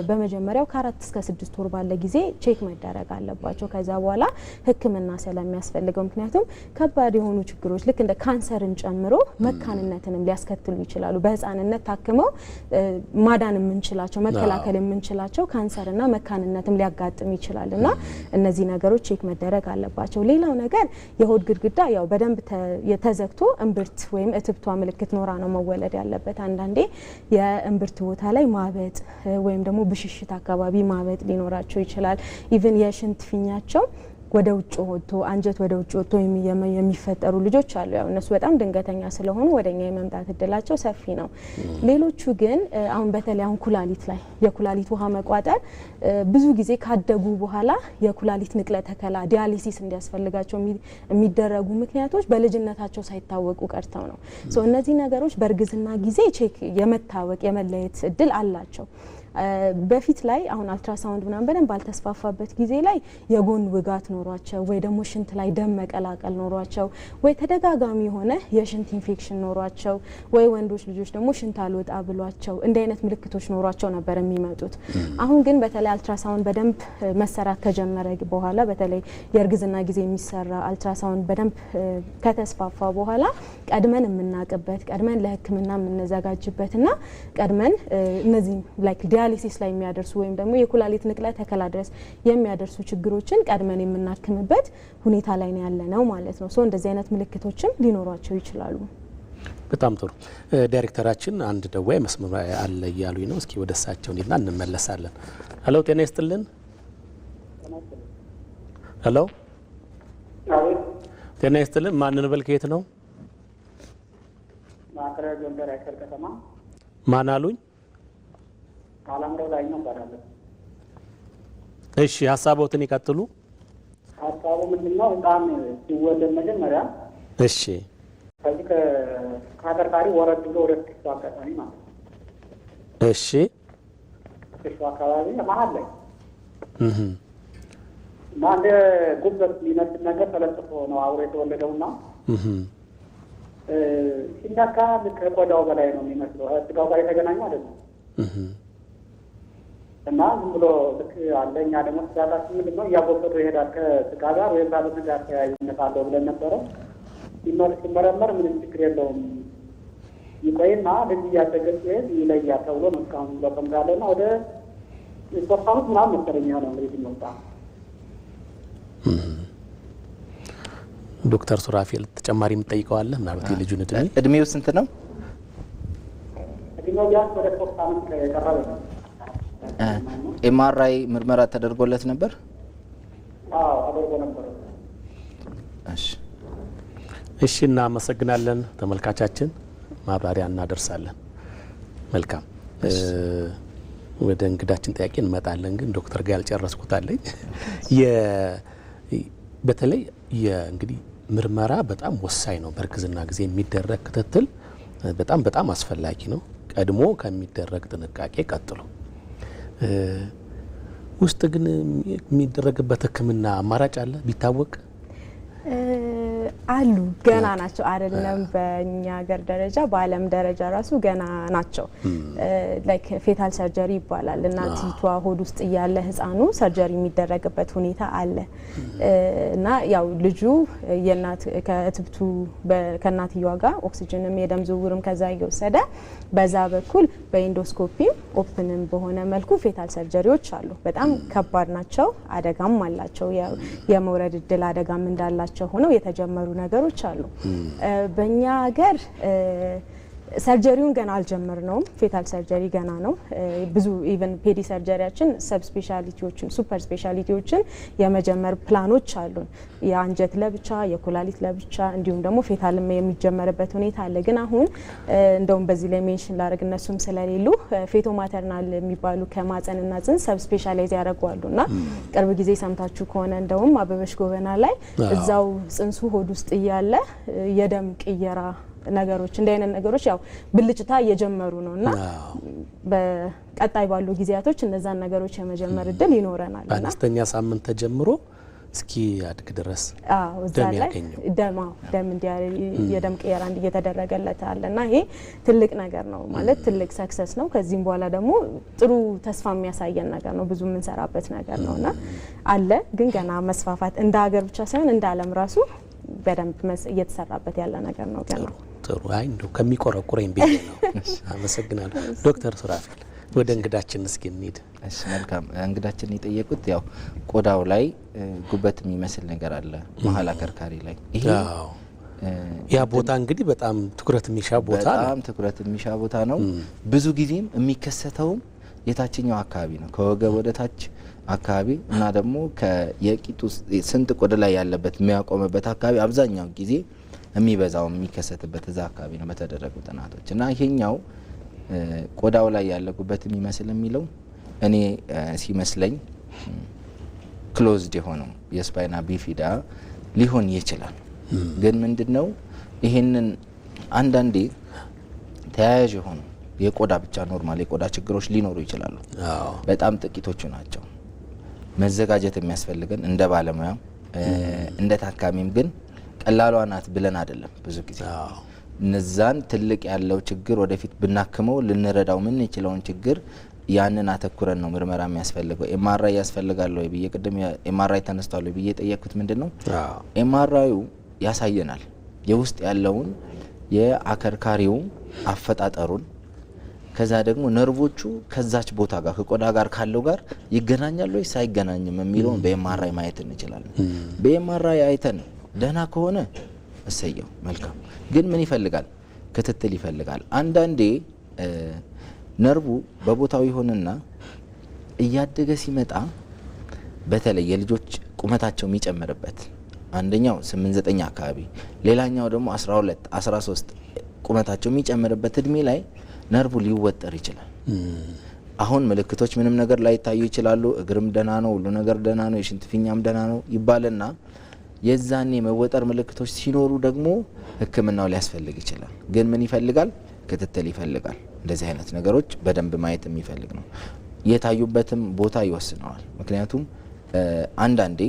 S2: በመጀመሪያው ከ4 እስከ 6 ወር ባለ ጊዜ ቼክ መደረግ አለባቸው። ከዛ በኋላ ሕክምና ስለሚያስፈልገው ምክንያቱም ከባድ የሆኑ ችግሮች ልክ እንደ ካንሰርን ጨምሮ መካንነትንም ሊያስከትሉ ይችላሉ። በህፃንነት ታክመው ማዳን የምንችላቸው መከላከል የምንችላቸው ካንሰርና መካንነትም ሊያጋጥም ይችላልና እነዚህ ነገሮች ቼክ መደረግ አለባቸው። ሌላው ነገር የሆድ ግድግዳ ያው በደንብ የተዘግቶ እምብርት ወይም እትብቷ ምልክት ኖራ ነው መወለድ ያለበት። አንዳንዴ የእምብርት ቦታ ላይ ማበጥ ወይም ደግሞ ብሽሽት አካባቢ ማበጥ ሊኖራቸው ይችላል። ኢቭን የሽንት ፊኛቸው ወደ ውጭ ወጥቶ አንጀት ወደ ውጭ ወጥቶ የሚፈጠሩ ልጆች አሉ። ያው እነሱ በጣም ድንገተኛ ስለሆኑ ወደኛ የመምጣት እድላቸው ሰፊ ነው። ሌሎቹ ግን አሁን በተለይ አሁን ኩላሊት ላይ የኩላሊት ውሃ መቋጠር ብዙ ጊዜ ካደጉ በኋላ የኩላሊት ንቅለ ተከላ ዲያሊሲስ እንዲያስፈልጋቸው የሚደረጉ ምክንያቶች በልጅነታቸው ሳይታወቁ ቀርተው ነው። እነዚህ ነገሮች በእርግዝና ጊዜ ቼክ የመታወቅ የመለየት እድል አላቸው። በፊት ላይ አሁን አልትራሳውንድ ምናምን በደንብ ባልተስፋፋበት ጊዜ ላይ የጎን ውጋት ኖሯቸው ወይ ደግሞ ሽንት ላይ ደም መቀላቀል ኖሯቸው ወይ ተደጋጋሚ የሆነ የሽንት ኢንፌክሽን ኖሯቸው ወይ ወንዶች ልጆች ደግሞ ሽንት አልወጣ ብሏቸው እንዲህ አይነት ምልክቶች ኖሯቸው ነበር የሚመጡት። አሁን ግን በተለይ አልትራሳውንድ በደንብ መሰራት ከጀመረ በኋላ በተለይ የእርግዝና ጊዜ የሚሰራ አልትራሳውንድ በደንብ ከተስፋፋ በኋላ ቀድመን የምናቅበት ቀድመን ለሕክምና የምንዘጋጅበትና ቀድመን እነዚህ ላይክ ዲያሊሲስ ላይ የሚያደርሱ ወይም ደግሞ የኩላሊት ንቅለ ተከላ ድረስ የሚያደርሱ ችግሮችን ቀድመን የምናክምበት ሁኔታ ላይ ነው ያለነው ማለት ነው። እንደዚህ አይነት ምልክቶችም ሊኖሯቸው ይችላሉ።
S1: በጣም ጥሩ። ዳይሬክተራችን አንድ ደዋይ መስመር አለ እያሉኝ ነው። እስኪ ወደ እሳቸው እንመለሳለን። ሄሎ፣ ጤና ይስጥልን። ሄሎ፣ ጤና ይስጥልን። ማንን በል ከየት ነው? ማን አሉኝ?
S5: አላምሮ ላይ ነው ባላለ።
S1: እሺ፣ ሀሳቦትን ይቀጥሉ።
S5: ሀሳቡ ምንድነው? በጣም ሲወለድ መጀመሪያ
S1: እሺ፣
S5: ከዚህ ከአከርካሪ ወረድ ብሎ ወደ ክፍሉ አጋጣሚ ማለት ነው።
S1: እሺ፣
S5: ክፍሉ አካባቢ መሀል ላይ እና እንደ ጉበት ሊመስል ነገር ተለጥፎ ነው አብሮ የተወለደውና ሲነካ ከቆዳው በላይ ነው የሚመስለው። ስጋው ጋር የተገናኙ አይደለም እና ዝም ብሎ ልክ አለ። እኛ ደግሞ ስጋታችን ምንድን ነው? እያጎበጡ ይሄዳል ከስጋ ጋር ወይም ባለ ስጋ ተያያዥነት አለው ብለን ነበረ። ሲመረመር ምንም ችግር የለውም ይቆይና ልጅ እያደገ ሲሄድ ይለያል ተብሎ ነው እስካሁን ብሎ እና ወደ 3 ዓመት ምናምን መሰለኝ የሆነው እንግዲህ ሲመጣ።
S1: ዶክተር ሱራፌል ተጨማሪ የምትጠይቀዋለህ? ምናልባት የልጁን
S3: እድሜው ስንት ነው?
S5: እድሜው ቢያንስ ወደ 3 ዓመት የቀረበ ነው።
S3: ኤምአርአይ ምርመራ ተደርጎለት ነበር?
S5: አዎ አድርጎ ነበር።
S1: እሺ፣ እናመሰግናለን። ተመልካቻችን ማብራሪያ እናደርሳለን። መልካም፣ ወደ እንግዳችን ጥያቄ እንመጣለን። ግን ዶክተር ጋር ያልጨረስኩት አለኝ። በተለይ እንግዲህ ምርመራ በጣም ወሳኝ ነው። በእርግዝና ጊዜ የሚደረግ ክትትል በጣም አስፈላጊ ነው። ቀድሞ ከሚደረግ ጥንቃቄ ቀጥሎ ውስጥ ግን የሚደረግበት ሕክምና አማራጭ አለ ቢታወቅ
S2: አሉ። ገና ናቸው አይደለም? በእኛ ሀገር ደረጃ በዓለም ደረጃ ራሱ ገና ናቸው። ላይክ ፌታል ሰርጀሪ ይባላል። እናቲቷ ሆድ ውስጥ እያለ ህፃኑ ሰርጀሪ የሚደረግበት ሁኔታ አለ እና ያው ልጁ ከእትብቱ ከእናትየዋ ጋር ኦክሲጅንም የደም ዝውውርም ከዛ እየወሰደ በዛ በኩል በኢንዶስኮፒም ኦፕንም በሆነ መልኩ ፌታል ሰርጀሪዎች አሉ። በጣም ከባድ ናቸው፣ አደጋም አላቸው። የመውረድ እድል አደጋም እንዳላቸው ሆነው የተጀመሩ ነገሮች አሉ። በእኛ ሀገር ሰርጀሪውን ገና አልጀመርነውም። ፌታል ሰርጀሪ ገና ነው። ብዙ ኢቨን ፔዲ ሰርጀሪያችን ሰብ ስፔሻሊቲዎችን ሱፐር ስፔሻሊቲዎችን የመጀመር ፕላኖች አሉን። የአንጀት ለብቻ፣ የኩላሊት ለብቻ እንዲሁም ደግሞ ፌታልም የሚጀመርበት ሁኔታ አለ። ግን አሁን እንደውም በዚህ ላይ ሜንሽን ላደርግ እነሱም ስለሌሉ ፌቶ ማተርናል የሚባሉ ከማጸንና ጽንስ ሰብ ስፔሻላይዝ ያደርጓሉና ቅርብ ጊዜ ሰምታችሁ ከሆነ እንደውም አበበሽ ጎበና ላይ እዛው ጽንሱ ሆድ ውስጥ እያለ የደም ቅየራ ነገሮች እንደ አይነት ነገሮች ያው ብልጭታ እየጀመሩ ነውና በቀጣይ ባሉ ጊዜያቶች እነዛን ነገሮች የመጀመር እድል ይኖረናል።
S1: በአነስተኛ ሳምንት ተጀምሮ እስኪ አድግ ድረስ
S2: እዛ ላይ ደም የደም ቅየራ እየተደረገለት አለና ይሄ ትልቅ ነገር ነው ማለት ትልቅ ሰክሰስ ነው። ከዚህም በኋላ ደግሞ ጥሩ ተስፋ የሚያሳየን ነገር ነው። ብዙ የምንሰራበት ነገር ነውና አለ ግን ገና መስፋፋት እንደ ሀገር ብቻ ሳይሆን እንደ ዓለም ራሱ በደንብ እየተሰራበት ያለ ነገር ነው ገና።
S1: ጥሩ አይ እንደው ከሚቆረቁረኝ ቤት ነው። አመሰግናለሁ ዶክተር ሱራፌል። ወደ እንግዳችን እስኪ እንሂድ።
S3: እሺ መልካም። እንግዳችን የጠየቁት ያው ቆዳው ላይ ጉበት የሚመስል ነገር አለ መሀል አከርካሪ ላይ። ይሄ
S1: ያ ቦታ እንግዲህ በጣም ትኩረት የሚሻ ቦታ ነው።
S3: በጣም ትኩረት የሚሻ ቦታ ነው። ብዙ ጊዜም የሚከሰተው የታችኛው አካባቢ ነው ከወገብ ወደ ታች አካባቢ እና ደግሞ ከየቂጡ ስንጥቅ ወደ ላይ ያለበት የሚያቆምበት አካባቢ አብዛኛው ጊዜ የሚበዛው የሚከሰትበት እዛ አካባቢ ነው በተደረጉ ጥናቶች። እና ይሄኛው ቆዳው ላይ ያለ ጉበት የሚመስል የሚለው እኔ ሲመስለኝ ክሎዝድ የሆነው የስፓይና ቢፊዳ ሊሆን ይችላል። ግን ምንድነው ይሄንን አንዳንዴ ተያያዥ የሆኑ የቆዳ ብቻ ኖርማል የቆዳ ችግሮች ሊኖሩ ይችላሉ። በጣም ጥቂቶቹ ናቸው። መዘጋጀት የሚያስፈልገን እንደ ባለሙያ እንደ ታካሚም ግን ቀላሏ ናት ብለን አይደለም። ብዙ ጊዜ እነዛን ትልቅ ያለው ችግር ወደፊት ብናክመው ልንረዳው ምን ይችላውን ችግር ያንን አተኩረን ነው ምርመራ የሚያስፈልገው። ኤምአርአይ ያስፈልጋል ወይ ብዬ ቅድም ኤምአርአይ ተነስቷል ወይ ብዬ ጠየቅኩት። ምንድነው ኤምአርአዩ ያሳየናል የውስጥ ያለውን የአከርካሪው አፈጣጠሩን ከዛ ደግሞ ነርቮቹ ከዛች ቦታ ጋር ከቆዳ ጋር ካለው ጋር ይገናኛሉ ወይ ሳይገናኝም የሚለውን በኤምአርአይ ማየት እንችላለን። በኤምአርአይ አይተን ደህና ከሆነ እሰየው መልካም። ግን ምን ይፈልጋል? ክትትል ይፈልጋል። አንዳንዴ ነርቡ በቦታው ይሆንና እያደገ ሲመጣ በተለይ የልጆች ቁመታቸው የሚጨምርበት አንደኛው 8-9 አካባቢ ሌላኛው ደግሞ 12 13 ቁመታቸው የሚጨምርበት እድሜ ላይ ነርቡ ሊወጠር ይችላል። አሁን ምልክቶች ምንም ነገር ላይ ታዩ ይችላሉ። እግርም ደህና ነው፣ ሁሉ ነገር ደህና ነው፣ የሽንት ፊኛም ደህና ነው ይባልና የዛኔ መወጠር ምልክቶች ሲኖሩ ደግሞ ሕክምናው ሊያስፈልግ ይችላል። ግን ምን ይፈልጋል? ክትትል ይፈልጋል። እንደዚህ አይነት ነገሮች በደንብ ማየት የሚፈልግ ነው። የታዩበትም ቦታ ይወስነዋል። ምክንያቱም አንዳንዴ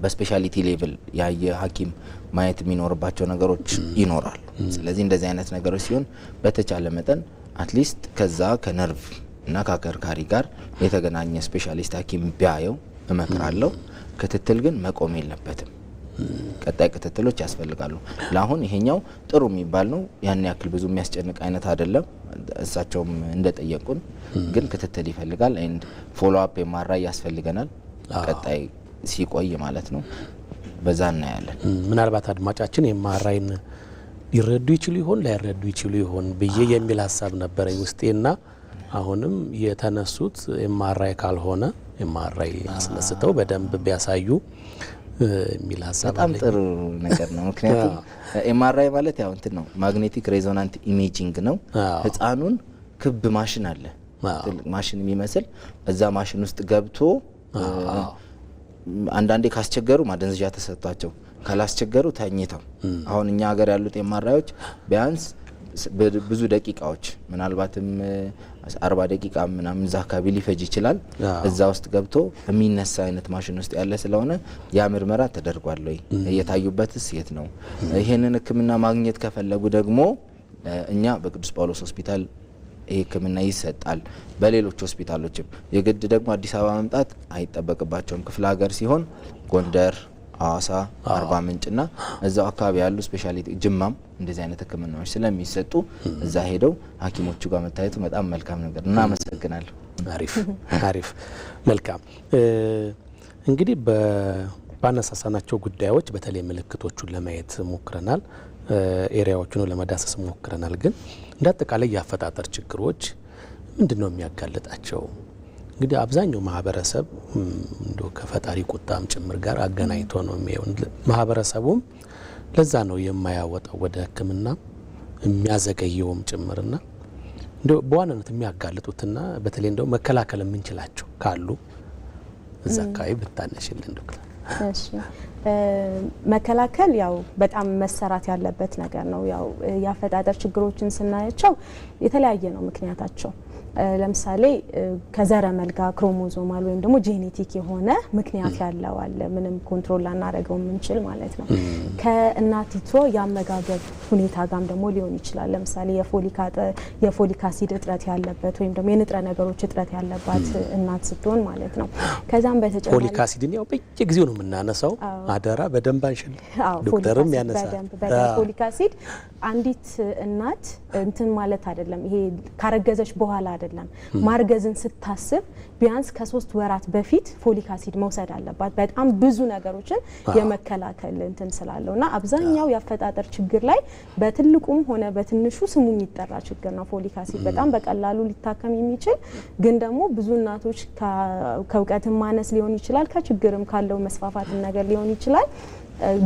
S3: በስፔሻሊቲ ሌቭል ያየ ሐኪም ማየት የሚኖርባቸው ነገሮች ይኖራሉ። ስለዚህ እንደዚህ አይነት ነገሮች ሲሆን በተቻለ መጠን አትሊስት ከዛ ከነርቭ እና ከአከርካሪ ጋር የተገናኘ ስፔሻሊስት ሐኪም ቢያየው እመክራለሁ። ክትትል ግን መቆም የለበትም። ቀጣይ ክትትሎች ያስፈልጋሉ። ለአሁን ይሄኛው ጥሩ የሚባል ነው። ያን ያክል ብዙ የሚያስጨንቅ አይነት አይደለም። እሳቸውም እንደጠየቁን ግን ክትትል ይፈልጋል። ኤንድ ፎሎ አፕ ኤምአርአይ ያስፈልገናል። ቀጣይ ሲቆይ ማለት ነው። በዛ እናያለን።
S1: ምናልባት አድማጫችን ኤምአርአይን ሊረዱ ይችሉ ይሆን ላይረዱ ይችሉ ይሆን ብዬ የሚል ሀሳብ ነበረኝ ውስጤና አሁንም የተነሱት ኤምአርአይ ካልሆነ ኤምአርአይ አስነስተው በደንብ ቢያሳዩ የሚል ሀሳብ
S3: በጣም ጥሩ ነገር ነው። ምክንያቱም ኤምአርአይ ማለት ያው እንትን ነው ማግኔቲክ ሬዞናንት ኢሜጂንግ ነው። ህፃኑን ክብ ማሽን አለ ትልቅ ማሽን የሚመስል እዛ ማሽን ውስጥ ገብቶ አንዳንዴ ካስቸገሩ ማደንዘዣ ተሰጥቷቸው ካላስቸገሩ ተኝተው አሁን እኛ ሀገር ያሉት ኤምአርአዮች ቢያንስ ብዙ ደቂቃዎች ምናልባትም 40 ደቂቃ ምናምን እዛ አካባቢ ሊፈጅ ይችላል። እዛ ውስጥ ገብቶ የሚነሳ አይነት ማሽን ውስጥ ያለ ስለሆነ ያ ምርመራ ተደርጓል ወይ እየታዩበትስ የት ነው? ይሄንን ሕክምና ማግኘት ከፈለጉ ደግሞ እኛ በቅዱስ ጳውሎስ ሆስፒታል ሕክምና ይሰጣል። በሌሎች ሆስፒታሎችም የግድ ደግሞ አዲስ አበባ መምጣት አይጠበቅባቸውም። ክፍለ ሀገር ሲሆን ጎንደር፣ ሐዋሳ፣ አርባ ምንጭና እዛው አካባቢ ያሉ ስፔሻሊቲ ጅማም እንደዚህ አይነት ሕክምናዎች ስለሚሰጡ እዛ ሄደው ሐኪሞቹ ጋር መታየቱ በጣም መልካም ነገር። እናመሰግናለሁ።
S1: አሪፍ መልካም። እንግዲህ ባነሳሳናቸው ጉዳዮች በተለይ ምልክቶቹን ለማየት ሞክረናል፣ ኤሪያዎቹን ለመዳሰስ ሞክረናል። ግን እንደ አጠቃላይ የአፈጣጠር ችግሮች ምንድነው የሚያጋልጣቸው? እንግዲህ አብዛኛው ማህበረሰብ እንዶ ከፈጣሪ ቁጣም ጭምር ጋር አገናኝቶ ነው የሚያየው። ማህበረሰቡም ለዛ ነው የማያወጣው ወደ ሕክምና የሚያዘገየውም ጭምርና እንዶ በዋናነት የሚያጋልጡትና በተለይ እንደው መከላከል የምንችላቸው ካሉ እዛ አካባቢ ብታነሽልን ዶክተር።
S2: እሺ መከላከል ያው በጣም መሰራት ያለበት ነገር ነው። ያው የአፈጣጠር ችግሮችን ስናያቸው የተለያየ ነው ምክንያታቸው። ለምሳሌ ከዘረመል ጋር ክሮሞዞማል ወይም ደግሞ ጄኔቲክ የሆነ ምክንያት ያለው አለ ምንም ኮንትሮል ላናረገው የምንችል ማለት ነው። ከእናቲቷ ያመጋገብ ሁኔታ ጋርም ደግሞ ሊሆን ይችላል። ለምሳሌ የፎሊክ አሲድ እጥረት ያለበት ወይም ደግሞ የንጥረ ነገሮች እጥረት ያለባት እናት ስትሆን ማለት ነው። ከዛም በተጨማሪ
S1: ፎሊክ አሲድን ያው በየጊዜው ነው የምናነሳው አደራ በደንብ አንሽል ዶክተርም ያነሳል።
S2: ፎሊክ አሲድ አንዲት እናት እንትን ማለት አይደለም ይሄ ካረገዘች በኋላ አይደለም ማርገዝን ስታስብ ቢያንስ ከ3 ወራት በፊት ፎሊክ አሲድ መውሰድ አለባት በጣም ብዙ ነገሮችን የመከላከል እንትን ስላለውና አብዛኛው ያፈጣጠር ችግር ላይ በትልቁም ሆነ በትንሹ ስሙ የሚጠራ ችግር ነው። ፎሊክ አሲድ በጣም በቀላሉ ሊታከም የሚችል ግን ደግሞ ብዙ እናቶች ከእውቀትም ማነስ ሊሆን ይችላል ከችግርም ካለው መስፋፋት ነገር ሊሆን ይችላል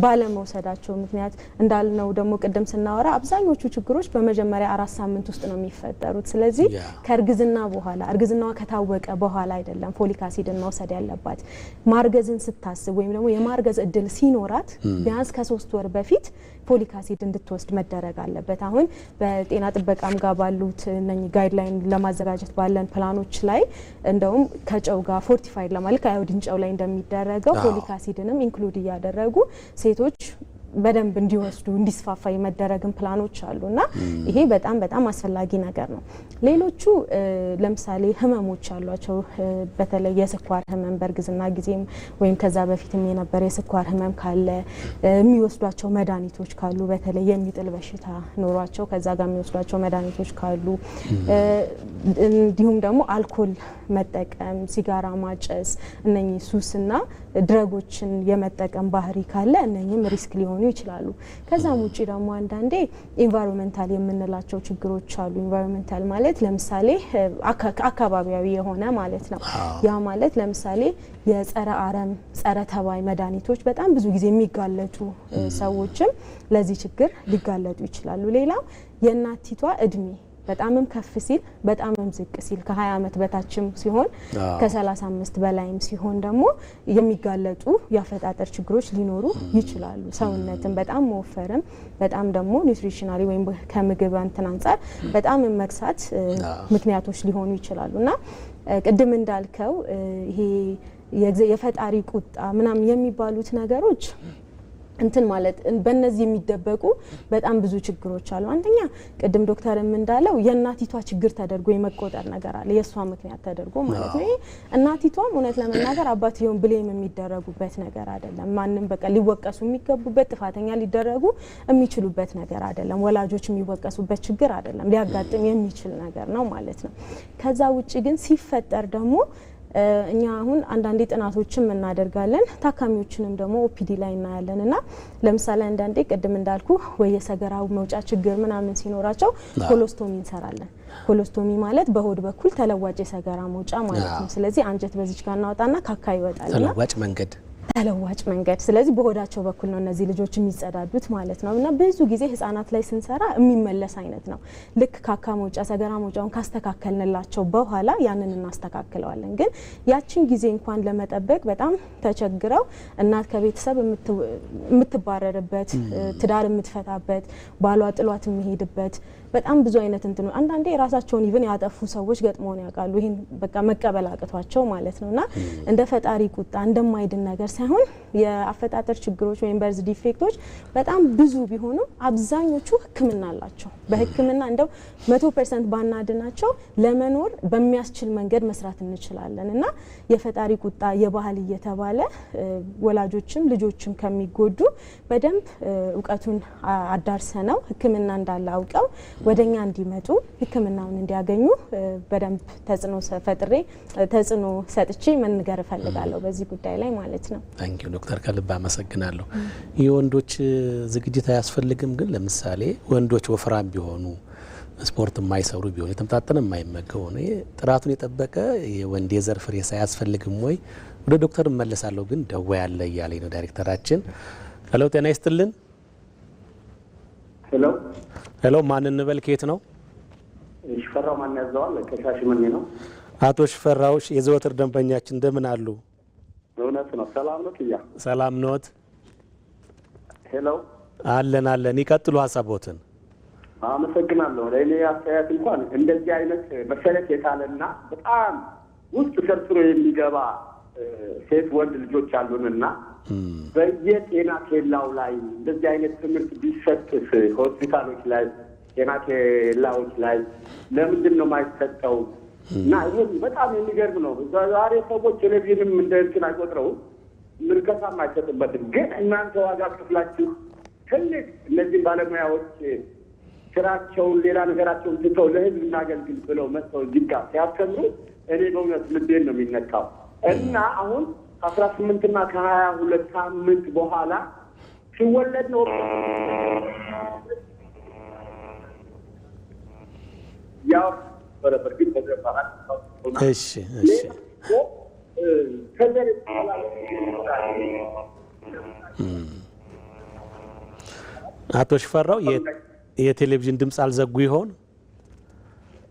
S2: ባለመውሰዳቸው ምክንያት እንዳልነው ደግሞ ቅድም ስናወራ አብዛኞቹ ችግሮች በመጀመሪያ 4 ሳምንት ውስጥ ነው የሚፈጠሩት። ስለዚህ ከእርግዝና በኋላ እርግዝናዋ ከታወቀ በኋላ አይደለም ፎሊክ አሲድን መውሰድ ያለባት ማርገዝን ስታስብ ወይም ደግሞ የማርገዝ እድል ሲኖራት ቢያንስ ከ3 ወር በፊት ፎሊክ አሲድ እንድትወስድ መደረግ አለበት። አሁን በጤና ጥበቃም ጋር ባሉት እነኚህ ጋይድላይን ለማዘጋጀት ባለን ፕላኖች ላይ እንደውም ከጨው ጋር ፎርቲፋይድ ለማለት አዮዲን ጨው ላይ እንደሚደረገው ፎሊክ አሲድንም ኢንክሉድ እያደረጉ ሴቶች በደንብ እንዲወስዱ እንዲስፋፋ የመደረግን ፕላኖች አሉና ይሄ በጣም በጣም አስፈላጊ ነገር ነው። ሌሎቹ ለምሳሌ ህመሞች አሏቸው በተለይ የስኳር ህመም በእርግዝና ጊዜም ወይም ከዛ በፊትም የነበረ የስኳር ህመም ካለ የሚወስዷቸው መድኃኒቶች ካሉ በተለይ የሚጥል በሽታ ኖሯቸው ከዛ ጋር የሚወስዷቸው መድኃኒቶች ካሉ እንዲሁም ደግሞ አልኮል መጠቀም ሲጋራ ማጨስ እነኚህ ሱስና ድረጎችን የመጠቀም ባህሪ ካለ እነኚህም ሪስክ ሊሆኑ ይችላሉ። ከዛም ውጪ ደግሞ አንዳንዴ ኢንቫይሮንመንታል የምንላቸው ችግሮች አሉ። ኢንቫይሮንመንታል ማለት ለምሳሌ አካባቢያዊ የሆነ ማለት ነው። ያ ማለት ለምሳሌ የጸረ አረም ጸረ ተባይ መድኃኒቶች በጣም ብዙ ጊዜ የሚጋለጡ ሰዎችም ለዚህ ችግር ሊጋለጡ ይችላሉ። ሌላው የእናቲቷ እድሜ በጣምም ከፍ ሲል በጣምም ዝቅ ሲል ከ20 ዓመት በታችም ሲሆን ከ35 በላይም ሲሆን ደግሞ የሚጋለጡ ያፈጣጠር ችግሮች ሊኖሩ ይችላሉ። ሰውነትን በጣም መወፈርም በጣም ደግሞ ኒውትሪሽናሊ ወይም ከምግብ እንትን አንፃር በጣም መክሳት ምክንያቶች ሊሆኑ ይችላሉና ቅድም እንዳልከው ይሄ የፈጣሪ ቁጣ ምናምን የሚባሉት ነገሮች እንትን ማለት በእነዚህ የሚደበቁ በጣም ብዙ ችግሮች አሉ። አንደኛ ቅድም ዶክተርም እንዳለው የእናቲቷ ችግር ተደርጎ የመቆጠር ነገር አለ የሷ ምክንያት ተደርጎ ማለት ነው። እናቲቷም እውነት ለመናገር አባትየውን ብሌም የሚደረጉበት ነገር አይደለም። ማንም በቃ ሊወቀሱ የሚገቡበት ጥፋተኛ ሊደረጉ የሚችሉበት ነገር አይደለም። ወላጆች የሚወቀሱበት ችግር አይደለም። ሊያጋጥም የሚችል ነገር ነው ማለት ነው። ከዛ ውጪ ግን ሲፈጠር ደግሞ እኛ አሁን አንዳንዴ ጥናቶችን እናደርጋለን ታካሚዎችንም ደግሞ ኦፒዲ ላይ እናያለን እና ለምሳሌ አንዳንዴ ቅድም እንዳልኩ ወይ የሰገራው መውጫ ችግር ምናምን ሲኖራቸው ኮሎስቶሚ እንሰራለን። ኮሎስቶሚ ማለት በሆድ በኩል ተለዋጭ የሰገራ መውጫ ማለት ነው። ስለዚህ አንጀት በዚች ጋር እናወጣና ካካ ይወጣልና ተለዋጭ መንገድ ስለዚህ በሆዳቸው በኩል ነው እነዚህ ልጆች የሚጸዳዱት ማለት ነው። እና ብዙ ጊዜ ህፃናት ላይ ስንሰራ የሚመለስ አይነት ነው። ልክ ካካ መውጫ ሰገራ መውጫውን ካስተካከልንላቸው በኋላ ያንን እናስተካክለዋለን። ግን ያችን ጊዜ እንኳን ለመጠበቅ በጣም ተቸግረው እናት ከቤተሰብ የምትባረርበት ትዳር የምትፈታበት ባሏ ጥሏት የሚሄድበት በጣም ብዙ አይነት እንትን አንዳንዴ ራሳቸውን ኢቭን ያጠፉ ሰዎች ገጥመውን ያውቃሉ። ይሄን በቃ መቀበል አቅቷቸው ማለት ነውና እንደ ፈጣሪ ቁጣ እንደማይድን ነገር ሳይሆን የአፈጣጠር ችግሮች ወይም በርዝ ዲፌክቶች በጣም ብዙ ቢሆኑም አብዛኞቹ ህክምና አላቸው። በህክምና እንደው 100% ባናድናቸው ለመኖር በሚያስችል መንገድ መስራት እንችላለን እና የፈጣሪ ቁጣ የባህል እየተባለ ወላጆችም ልጆችም ከሚጎዱ በደንብ እውቀቱን አዳርሰነው ህክምና እንዳለ አውቀው ወደኛ እንዲመጡ ህክምናውን እንዲያገኙ በደንብ ተጽዕኖ ሰጥቼ መንገር እፈልጋለሁ በዚህ ጉዳይ ላይ ማለት ነው።
S1: ታንኪዩ ዶክተር ከልብ አመሰግናለሁ። የወንዶች ዝግጅት አያስፈልግም ግን ለምሳሌ ወንዶች ወፍራም ቢሆኑ ስፖርት የማይሰሩ ቢሆኑ የተመጣጠነ የማይመገቡ ነው ጥራቱን የጠበቀ የወንድ የዘር ፍሬ ሳያስፈልግም ወይ? ወደ ዶክተር እመለሳለሁ ግን ደዋ ያለ እያለኝ ነው ዳይሬክተራችን። ሄሎ ጤና ይስጥልን። ሄሎ ማን እንበል ከየት ነው?
S5: ሽፈራው ማን ያዘዋል ከሻሸመኔ ነው።
S1: አቶ ሽፈራው የዘወትር ደንበኛችን እንደምን አሉ?
S5: እውነት ነው። ሰላም ነው ክያ?
S1: ሰላም ነዎት?
S5: ሄሎ
S1: አለን ይቀጥሉ ሀሳቦትን።
S6: አመሰግናለሁ። ለእኔ አስተያየት እንኳን እንደዚህ አይነት መሰረት የጣለና በጣም ውስጥ ሰርጥሮ የሚገባ ሴት ወንድ ልጆች አሉንና በየጤና ኬላው ላይ እንደዚህ አይነት ትምህርት ቢሰጥስ ሆስፒታሎች ላይ ጤና ኬላዎች ላይ ለምንድን ነው የማይሰጠው? እና ይሄ በጣም የሚገርም ነው። ዛሬ ሰዎች ቴሌቪዥንም እንደ እንትን አይቆጥረውም፣ ምልከታም አይሰጥበትም። ግን እናንተ ዋጋ ከፍላችሁ ትልቅ እነዚህ ባለሙያዎች ስራቸውን ሌላ ነገራቸውን ትተው ለህዝብ እናገልግል ብለው መጥተው እዚህ ጋር ሲያስተምሩ እኔ በእውነት ልቤን ነው የሚነካው። እና አሁን ከ18 እና ከ22 ሳምንት በኋላ ሲወለድ ነው ያው በርግጥ ተደረባል።
S1: እሺ እሺ አቶ ሽፈራው የቴሌቪዥን ድምፅ አልዘጉ ይሆን?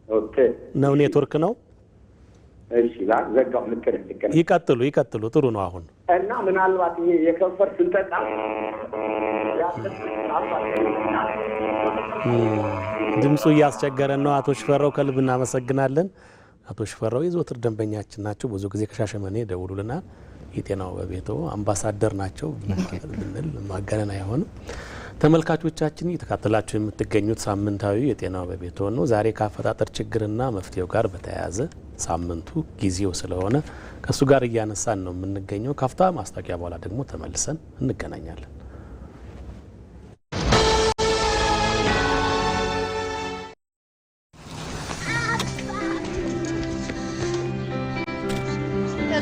S6: ኦኬ
S1: ነው ኔትወርክ ነው?
S6: እሺ ዘጋው።
S1: ይቀጥሉ። ጥሩ ነው። አሁን
S6: እና ምናልባት ይሄ የከንፈር ስንጠጣ
S1: ድምፁ እያስቸገረን ነው። አቶ ሽፈራው ከልብ እናመሰግናለን። አቶ ሽፈራው የዘወትር ደንበኛችን ናቸው። ብዙ ጊዜ ከሻሸመኔ ደውሉልናል። የጤናው በቤቶ አምባሳደር ናቸው ብንል ማጋነን አይሆንም። ተመልካቾቻችን እየተከታተላችሁ የምትገኙት ሳምንታዊ የጤናው በቤቶ ነው። ዛሬ ከአፈጣጠር ችግርና መፍትሄው ጋር በተያያዘ ሳምንቱ ጊዜው ስለሆነ ከእሱ ጋር እያነሳን ነው የምንገኘው። ካፍታ ማስታወቂያ በኋላ ደግሞ ተመልሰን እንገናኛለን።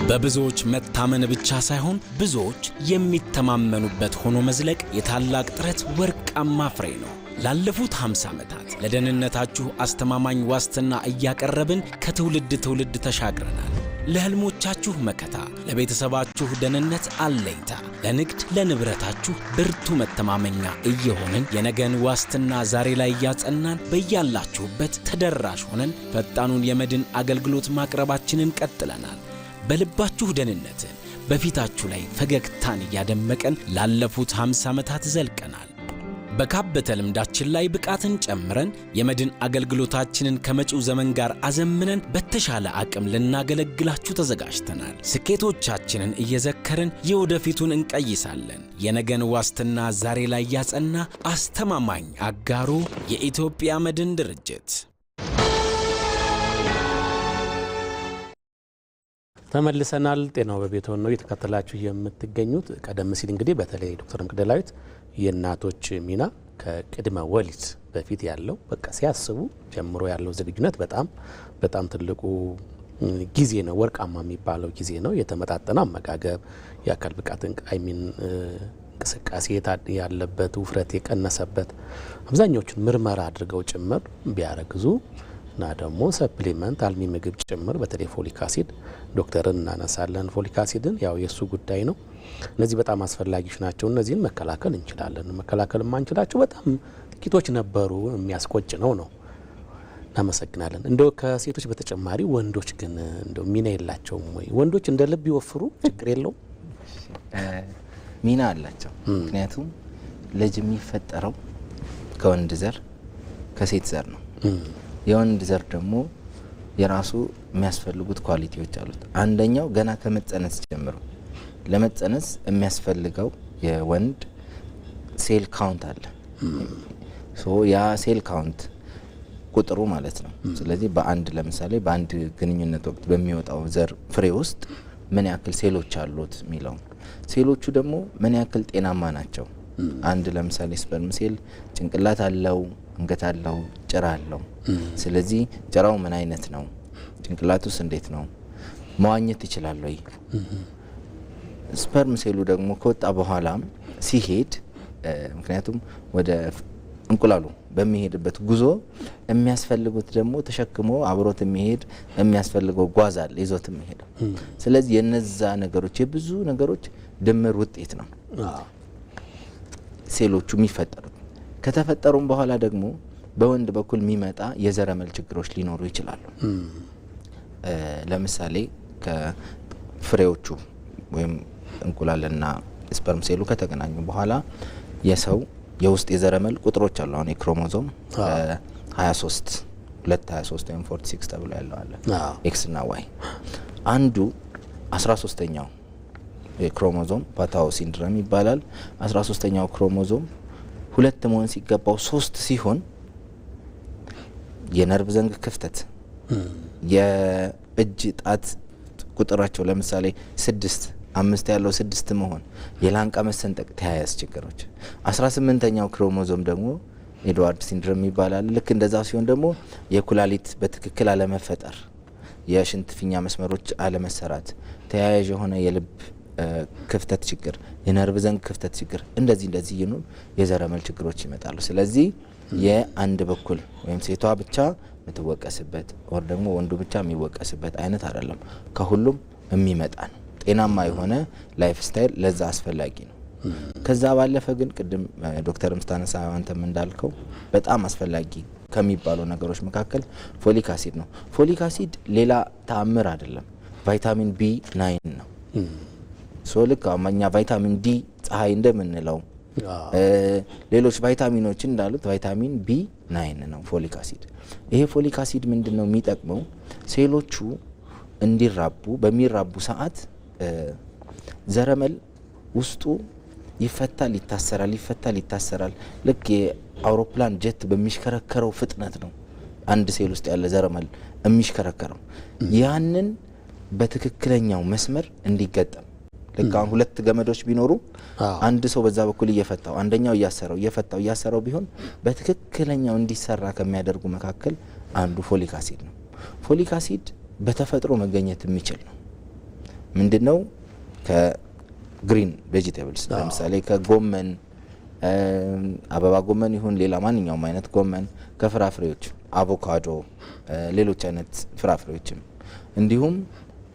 S4: በብዙዎች መታመን ብቻ ሳይሆን ብዙዎች የሚተማመኑበት ሆኖ መዝለቅ የታላቅ ጥረት ወርቃማ ፍሬ ነው። ላለፉት 50 ዓመታት ለደህንነታችሁ አስተማማኝ ዋስትና እያቀረብን ከትውልድ ትውልድ ተሻግረናል። ለህልሞቻችሁ መከታ፣ ለቤተሰባችሁ ደህንነት አለኝታ፣ ለንግድ ለንብረታችሁ ብርቱ መተማመኛ እየሆንን የነገን ዋስትና ዛሬ ላይ እያጸናን በያላችሁበት ተደራሽ ሆነን ፈጣኑን የመድን አገልግሎት ማቅረባችንን ቀጥለናል። በልባችሁ ደህንነትን በፊታችሁ ላይ ፈገግታን እያደመቀን ላለፉት 50 ዓመታት ዘልቀናል። በካበተ ልምዳችን ላይ ብቃትን ጨምረን የመድን አገልግሎታችንን ከመጪው ዘመን ጋር አዘምነን በተሻለ አቅም ልናገለግላችሁ ተዘጋጅተናል። ስኬቶቻችንን እየዘከርን የወደፊቱን እንቀይሳለን። የነገን ዋስትና ዛሬ ላይ ያጸና አስተማማኝ አጋሩ የኢትዮጵያ መድን ድርጅት።
S1: ተመልሰናል። ጤናው በቤቶ ነው እየተከታተላችሁ የምትገኙት። ቀደም ሲል እንግዲህ በተለይ ዶክተር መቅደላዊት የእናቶች ሚና ከቅድመ ወሊድ በፊት ያለው በቃ ሲያስቡ ጀምሮ ያለው ዝግጁነት በጣም ትልቁ ጊዜ ነው፣ ወርቃማ የሚባለው ጊዜ ነው። የተመጣጠነ አመጋገብ፣ የአካል ብቃት እንቅስቃሴ ያለበት፣ ውፍረት የቀነሰበት፣ አብዛኛዎቹን ምርመራ አድርገው ጭምር ቢያረግዙ እና ደግሞ ሰፕሊመንት አልሚ ምግብ ጭምር በተለይ ፎሊክ አሲድ ዶክተርን እናነሳለን። ፎሊክ አሲድን ያው የሱ ጉዳይ ነው። እነዚህ በጣም አስፈላጊዎች ናቸው። እነዚህን መከላከል እንችላለን። መከላከል የማንችላቸው በጣም ጥቂቶች ነበሩ። የሚያስቆጭ ነው። እናመሰግናለን። እንደው ከሴቶች በተጨማሪ ወንዶች ግን እንደው ሚና የላቸውም ወይ? ወንዶች እንደ ልብ ይወፍሩ ችግር የለውም?
S3: ሚና አላቸው። ምክንያቱም ልጅ የሚፈጠረው ከወንድ ዘር ከሴት ዘር ነው። የወንድ ዘር ደግሞ የራሱ የሚያስፈልጉት ኳሊቲዎች አሉት። አንደኛው ገና ከመጸነስ ጀምሮ ለመጸነስ የሚያስፈልገው የወንድ ሴል ካውንት አለ። ያ ሴል ካውንት ቁጥሩ ማለት ነው። ስለዚህ ለምሳሌ በአንድ ግንኙነት ወቅት በሚወጣው ዘር ፍሬ ውስጥ ምን ያክል ሴሎች አሉት የሚለው፣ ሴሎቹ ደግሞ ምን ያክል ጤናማ ናቸው። አንድ ለምሳሌ ስፐርም ሴል ጭንቅላት አለው፣ አንገት አለው፣ ጭራ አለው። ስለዚህ ጭራው ምን አይነት ነው? ጭንቅላቱስ እንዴት ነው? መዋኘት ይችላል ወይ? ስፐርም ሴሉ ደግሞ ከወጣ በኋላም ሲሄድ ምክንያቱም ወደ እንቁላሉ በሚሄድበት ጉዞ የሚያስፈልጉት ደግሞ ተሸክሞ አብሮት የሚያስፈልገው ጓዝ አለ ይዞት የሚሄደው። ስለዚህ የነዛ ነገሮች የብዙ ነገሮች ድምር ውጤት ነው ሴሎቹ የሚፈጠሩት። ከተፈጠሩም በኋላ ደግሞ በወንድ በኩል የሚመጣ የዘረመል ችግሮች ሊኖሩ ይችላሉ። ለምሳሌ ከፍሬዎቹ ወይም እንቁላልና ስፐርም ሴሉ ከተገናኙ በኋላ የሰው የውስጥ የዘረመል ቁጥሮች አሉ። አሁን የክሮሞዞም 23 223 ወይም 46 ተብሎ ያለው አለ ኤክስ እና ዋይ። አንዱ 13ኛው የክሮሞዞም ፓታው ሲንድሮም ይባላል። 13ኛው ክሮሞዞም 2 መሆን ሲገባው 3 ሲሆን የነርቭ ዘንግ ክፍተት የእጅ ጣት ቁጥራቸው ለምሳሌ 6 5 ያለው 6 መሆን የላንቃ መሰንጠቅ ተያያዝ ችግሮች። 18ኛው ክሮሞዞም ደግሞ ኤድዋርድ ሲንድሮም ይባላል። ልክ እንደዛ ሲሆን ደግሞ የኩላሊት በትክክል አለመፈጠር፣ የሽንት ፊኛ መስመሮች አለመሰራት፣ ተያያዥ የሆነ የልብ ክፍተት ችግር፣ የነርቭ ዘንግ ክፍተት ችግር እንደዚህ ይኑ የዘረመል ችግሮች ይመጣሉ። ስለዚህ የአንድ በኩል ወይም ሴቷ ብቻ የምትወቀስበት ወር ደግሞ ወንዱ ብቻ የሚወቀስበት አይነት አይደለም። ከሁሉም የሚመጣ ነው። ጤናማ የሆነ ላይፍ ስታይል ለዛ አስፈላጊ ነው። ከዛ ባለፈ ግን ቅድም ዶክተር ምስታነሳ አንተም እንዳልከው በጣም አስፈላጊ ከሚባሉ ነገሮች መካከል ፎሊክ አሲድ ነው። ፎሊክ አሲድ ሌላ ተአምር አይደለም፣ ቫይታሚን B9 ነው። ሶ ልክ አማኛ ቫይታሚን ዲ ፀሐይ እንደምንለው ሌሎች ቫይታሚኖች እንዳሉት ቫይታሚን B9 ነው ፎሊክ አሲድ። ይሄ ፎሊክ አሲድ ምንድነው የሚጠቅመው? ሴሎቹ እንዲራቡ በሚራቡ ሰዓት ዘረመል ውስጡ ይፈታል፣ ይታሰራል፣ ይፈታል፣ ይታሰራል። ልክ የአውሮፕላን ጀት በሚሽከረከረው ፍጥነት ነው አንድ ሴል ውስጥ ያለ ዘረመል የሚሽከረከረው። ያንን በትክክለኛው መስመር እንዲገጠም ልክ አሁን 2 ገመዶች ቢኖሩ አንድ ሰው በዛ በኩል እየፈታው አንደኛው እያሰረው ቢሆን በትክክለኛው እንዲሰራ ከሚያደርጉ መካከል አንዱ ፎሊክ አሲድ ነው። ፎሊክ አሲድ በተፈጥሮ መገኘት የሚችል ነው። ምንድነው? ከግሪን ቬጂቴብልስ ለምሳሌ ከጎመን፣ አበባ ጎመን ይሁን ሌላ ማንኛውም አይነት ጎመን፣ ከፍራፍሬዎች አቮካዶ፣ ሌሎች አይነት ፍራፍሬዎችም እንዲሁም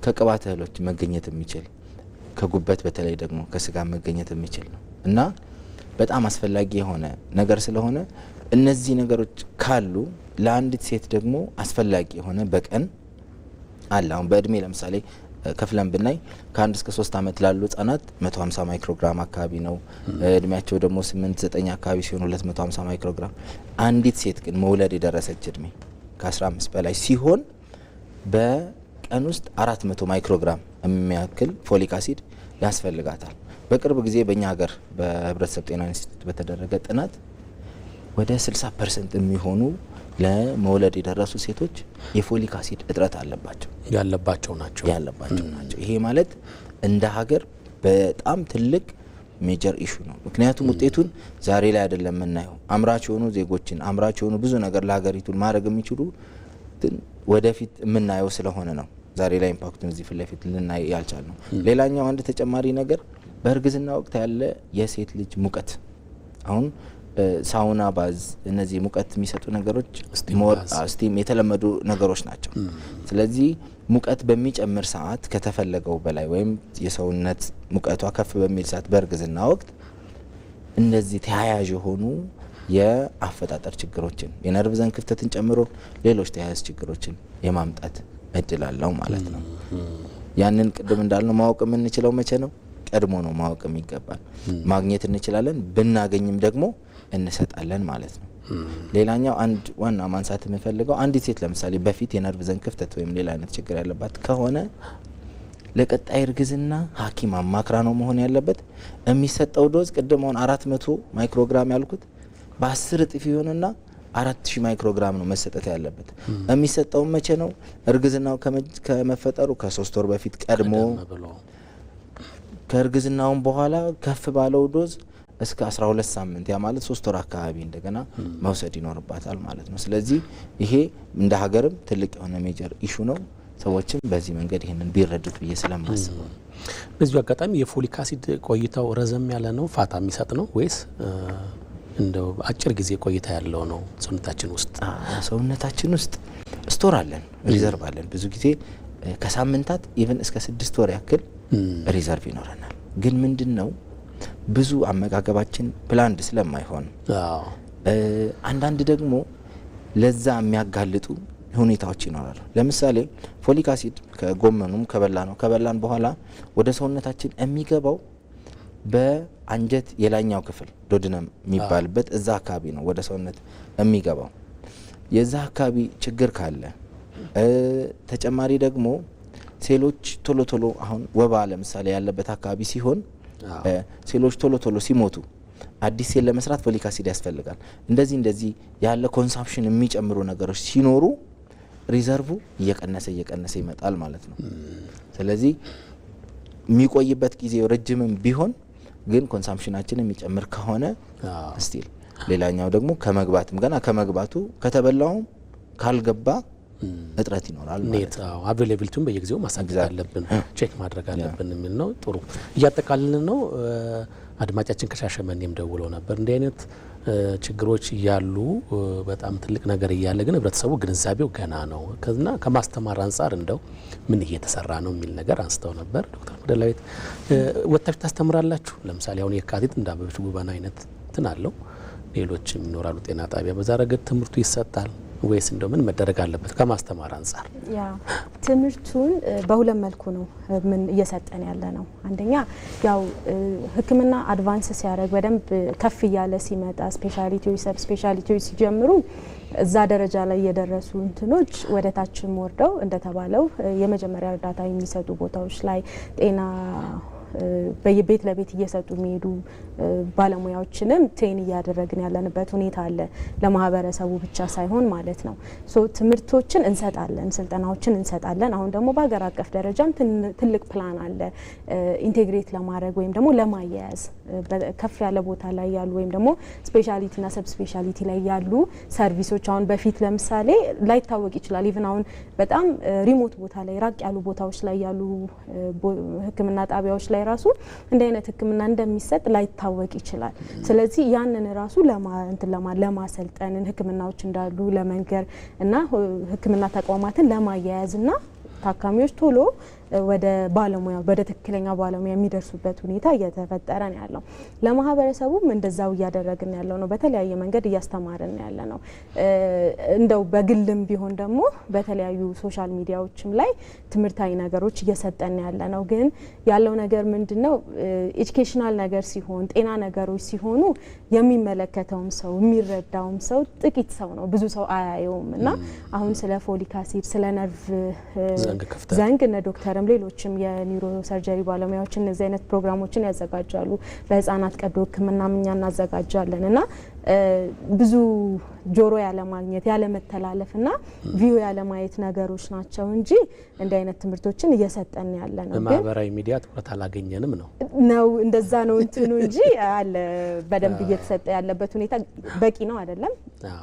S3: ከቅባት እህሎች መገኘት የሚችል ከጉበት በተለይ ደግሞ ከስጋ መገኘት የሚችል ነው እና በጣም አስፈላጊ የሆነ ነገር ስለሆነ እነዚህ ነገሮች ካሉ ለአንዲት ሴት ደግሞ አስፈላጊ የሆነ በቀን አለ። አሁን በእድሜ ለምሳሌ ከፍለን ብናይ ከ1 እስከ 3 ዓመት ላሉ ህጻናት 150 ማይክሮግራም አካባቢ ነው። እድሜያቸው ደግሞ 8 9 አካባቢ ሲሆን 250 ማይክሮግራም። አንዲት ሴት ግን መውለድ የደረሰች እድሜ ከ15 በላይ ሲሆን በቀን ውስጥ 400 ማይክሮግራም የሚያክል ፎሊክ አሲድ ያስፈልጋታል። በቅርብ ጊዜ በእኛ ሀገር በህብረተሰብ ጤና ኢንስቲትዩት በተደረገ ጥናት ወደ 60% የሚሆኑ ለመውለድ የደረሱ ሴቶች የፎሊክ አሲድ እጥረት ያለባቸው ናቸው። ይሄ ማለት እንደ ሀገር በጣም ትልቅ ሜጀር ኢሹ ነው። ምክንያቱም ውጤቱን ዛሬ ላይ አይደለም የምናየው። አምራች የሆኑ ዜጎችን አምራች የሆኑ ብዙ ነገር ለሀገሪቱን ማድረግ የሚችሉ ወደፊት የምናየው ስለሆነ ነው ዛሬ ላይ ኢምፓክቱን እዚህ ፊት ለፊት ልናይ ያልቻል ነው። ሌላኛው አንድ ተጨማሪ ነገር በእርግዝና ወቅት ያለ የሴት ልጅ ሙቀት፣ አሁን ሳውና፣ ባዝ፣ እነዚህ ሙቀት የሚሰጡ ነገሮች ስቲም የተለመዱ ነገሮች ናቸው። ስለዚህ ሙቀት በሚጨምር ሰዓት ከተፈለገው በላይ ወይም የሰውነት ሙቀቷ ከፍ በሚል ሰዓት በእርግዝና ወቅት እነዚህ ተያያዥ የሆኑ የአፈጣጠር ችግሮችን የነርቭ ዘንግ ክፍተትን ጨምሮ ሌሎች ተያያዥ ችግሮችን የማምጣት እድል አለው ማለት ነው። ያንን ቅድም እንዳልነው ማወቅ የምንችለው መቼ ነው? ቀድሞ ነው ማወቅ የሚገባል። ማግኘት እንችላለን፣ ብናገኝም ደግሞ እንሰጣለን ማለት ነው። ሌላኛው አንድ ዋና ማንሳት የምፈልገው አንዲት ሴት ለምሳሌ በፊት የነርቭ ዘንግ ክፍተት ወይም ሌላ አይነት ችግር ያለባት ከሆነ ለቀጣይ እርግዝና ሐኪም አማክራ ነው መሆን ያለበት። የሚሰጠው ዶዝ ቅድም አሁን 400 ማይክሮግራም ያልኩት በ10 እጥፍ ይሆንና 4000 ማይክሮግራም ነው መሰጠት ያለበት። የሚሰጠው መቼ ነው? እርግዝናው ከመፈጠሩ ከ3 ወር በፊት ቀድሞ፣ ከእርግዝናውም በኋላ ከፍ ባለው ዶዝ እስከ 12 ሳምንት ያ ማለት 3 ወር አካባቢ እንደገና መውሰድ ይኖርባታል ማለት ነው። ስለዚህ ይሄ እንደ ሀገርም ትልቅ የሆነ ሜጀር ኢሹ ነው። ሰዎችም በዚህ መንገድ ይሄንን ቢረዱት ብዬ ስለማስብ ነው።
S1: በዚሁ አጋጣሚ የፎሊክ አሲድ ቆይታው ረዘም ያለ ነው ፋታ የሚሰጥ ነው ወይስ እንደው አጭር ጊዜ ቆይታ ያለው ነው? ሰውነታችን ውስጥ ስቶር አለን፣ ሪዘርቭ አለን። ብዙ ጊዜ ከሳምንታት ኢቭን እስከ 6 ወር ያክል ሪዘርቭ ይኖረናል። ግን ምንድነው ብዙ አመጋገባችን ፕላንድ ስለማይሆን አንዳንድ ደግሞ ለዛ የሚያጋልጡ ሁኔታዎች ይኖራሉ። ለምሳሌ ፎሊክ አሲድ ከጎመኑም ከበላን በኋላ ወደ ሰውነታችን የሚገባው
S3: በአንጀት የላኛው ክፍል ዶድነም የሚባልበት እዛ አካባቢ ነው ወደ ሰውነት የሚገባው። የዛ አካባቢ ችግር ካለ ተጨማሪ ደግሞ ሴሎች ቶሎ ቶሎ አሁን ወባ ለምሳሌ ያለበት አካባቢ ሲሆን ሴሎች ቶሎ ቶሎ ሲሞቱ አዲስ ሴል ለመስራት ፎሊክ አሲድ ያስፈልጋል። እንደዚህ ያለ ኮንሳምፕሽን የሚጨምሩ ነገሮች ሲኖሩ ሪዘርቭ እየቀነሰ ይመጣል ማለት ነው። ስለዚህ የሚቆይበት ጊዜ ረጅምም ቢሆን ግን ኮንሳምፕሽናችን የሚጨምር ከሆነ ስቲል ሌላኛው ደግሞ ከመግባትም ገና ከመግባቱ ከተበላውም ካልገባ እጥረት ይኖራል ማለት ነው።
S1: አቬሌቢሊቲውን በየጊዜው ማሳደግ አለብን፣ ቼክ ማድረግ አለብን የሚል ነው። ጥሩ እያጠቃልልን ነው። አድማጫችን ከሻሸመኔም ደውለው ነበር። እንዲህ አይነት ችግሮች እያሉ በጣም ትልቅ ነገር እያለ ግን ህብረተሰቡ ግንዛቤው ገና ነው እና ከማስተማር አንጻር እንደው ምን እየተሰራ ነው የሚል ነገር አንስተው ነበር። ዶክተር መቅደላዊት ወጥታችሁ ታስተምራላችሁ? ለምሳሌ አሁን የካቲት እንደ አበበች ጉበና አይነት እንትን አለው፣ ሌሎችም ይኖራሉ ጤና ጣቢያ። በዛ ረገድ ትምህርቱ ይሰጣል ወይስ እንደው ምን መደረግ አለበት ከማስተማር አንጻር?
S2: ያ ትምህርቱን በሁለት መልኩ ነው ምን እየሰጠን ያለ ነው። አንደኛ ያው ሕክምና አድቫንስ ሲያደርግ በደንብ ከፍ እያለ ሲመጣ ስፔሻሊቲዎች ሰብ ስፔሻሊቲዎች ሲጀምሩ እዛ ደረጃ ላይ የደረሱ እንትኖች ወደ ታችም ወርደው እንደተባለው የመጀመሪያ እርዳታ የሚሰጡ ቦታዎች ላይ ጤና በየቤት ለቤት እየሰጡ የሚሄዱ ባለሙያዎችንም ትሬን እያደረግን ያለንበት ሁኔታ አለ። ለማህበረሰቡ ብቻ ሳይሆን ማለት ነው። ሶ ትምህርቶችን እንሰጣለን፣ ስልጠናዎችን እንሰጣለን። አሁን ደግሞ በሀገር አቀፍ ደረጃም ትልቅ ፕላን አለ ኢንቴግሬት ለማድረግ ወይም ደግሞ ለማያያዝ ከፍ ያለ ቦታ ላይ ያሉ ወይም ደግሞ ስፔሻሊቲና ሰብ ስፔሻሊቲ ላይ ያሉ ሰርቪሶች አሁን በፊት ለምሳሌ ላይታወቅ ይችላል። ኢቭን አሁን በጣም ሪሞት ቦታ ላይ ራቅ ያሉ ቦታዎች ላይ ያሉ ሕክምና ጣቢያዎች ላይ ራሱ እንደ አይነት ሕክምና እንደሚሰጥ ላይታወቅ ይችላል። ስለዚህ ያንን ራሱ ለማሰልጠን ሕክምናዎች እንዳሉ ለመንገር እና ሕክምና ተቋማትን ለማያያዝና ታካሚዎች ቶሎ ወደ ባለሙያ ወደ ትክክለኛ ባለሙያ የሚደርሱበት ሁኔታ እየተፈጠረ ነው ያለው። ለማህበረሰቡም እንደዛው እያደረግን ያለው ነው። በተለያየ መንገድ እያስተማርን ያለ ነው። እንደው በግልም ቢሆን ደግሞ በተለያዩ ሶሻል ሚዲያዎችም ላይ ትምህርታዊ ነገሮች እየሰጠን ያለ ነው። ግን ያለው ነገር ምንድነው ኤጁኬሽናል ነገር ሲሆን ጤና ነገሮች ሲሆኑ የሚመለከተውም ሰው የሚረዳውም ሰው ጥቂት ሰው ነው፣ ብዙ ሰው አያየውም እና አሁን ስለ ፎሊክ አሲድ ስለ ነርቭ ዘንግ እነ ዶክተርም ሌሎችም የኒውሮ ሰርጀሪ ባለሙያዎች እነዚህ አይነት ፕሮግራሞችን ያዘጋጃሉ። ለህፃናት ቀዶ ሕክምና እኛ እናዘጋጃለን እና ብዙ ጆሮ ያለ ማግኘት ያለ መተላለፍና ቪው ያለ ማየት ነገሮች ናቸው እንጂ እንደ አይነት ትምህርቶችን እየሰጠን ያለ ነው።
S1: በማህበራዊ ሚዲያ ትኩረት አላገኘንም ነው
S2: እንደዛ ነው እንትኑ እንጂ አለ በደንብ እየተሰጠ ያለበት ሁኔታ በቂ ነው አይደለም።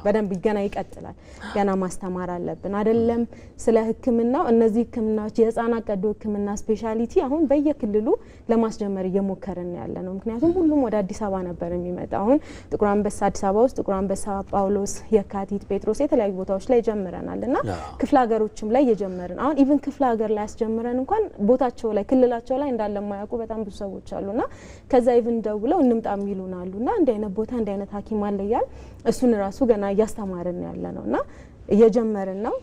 S2: በደንብ ገና ይቀጥላል። ገና ማስተማር አለብን አይደለም ስለ ሕክምናው። እነዚህ ሕክምናዎች የህፃናት ቀዶ ሕክምና ስፔሻሊቲ አሁን በየክልሉ ለማስጀመር እየሞከርን ያለ ነው። ምክንያቱም ሁሉም ወደ አዲስ አበባ ነበር የሚመጣው። አሁን ጥቁር አንበሳ አዲስ አበባ ውስጥ ጥቁር አንበሳ፣ ጳውሎስ፣ የካቲት፣ ጴጥሮስ የተለያዩ ቦታዎች ላይ ጀምረናል እና ክፍለ ሀገሮችም ላይ የጀመርን አሁን ኢቭን ክፍለ ሀገር ላይ ያስጀምረን እንኳን ቦታቸው ላይ ክልላቸው ላይ እንዳለ የማያውቁ በጣም ብዙ ሰዎች አሉና ከዛ ኢቭን ደውለው እንምጣ የሚሉን አሉና እንደ አይነት ቦታ እንደ አይነት ሐኪም አለ እያል እሱን ራሱ ገና እያስተማርን ያለ ነውና እየጀመርን ነው።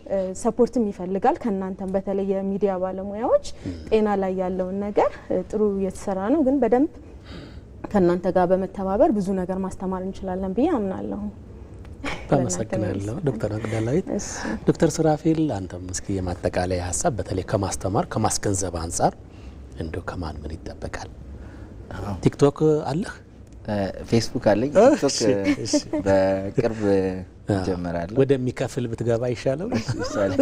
S2: ሰፖርትም ይፈልጋል ከእናንተም በተለይ የሚዲያ ባለሙያዎች ጤና ላይ ያለውን ነገር ጥሩ እየተሰራ ነው፣ ግን በደንብ ከእናንተ ጋር በመተባበር ብዙ ነገር ማስተማር እንችላለን ብዬ አምናለሁ።
S1: አመሰግናለሁ ዶክተር መቅደላዊት። ዶክተር ሱራፌል አንተም እስኪ የማጠቃለያ ሀሳብ በተለይ ከማስተማር ከማስገንዘብ አንጻር እንደው ከማን ምን ይጠበቃል? ቲክቶክ አለህ?
S3: ፌስቡክ አለኝ። ቲክቶክ በቅርብ ጀመራለሁ።
S1: ወደሚከፍል ብትገባ ይሻለው
S3: ይሻላል።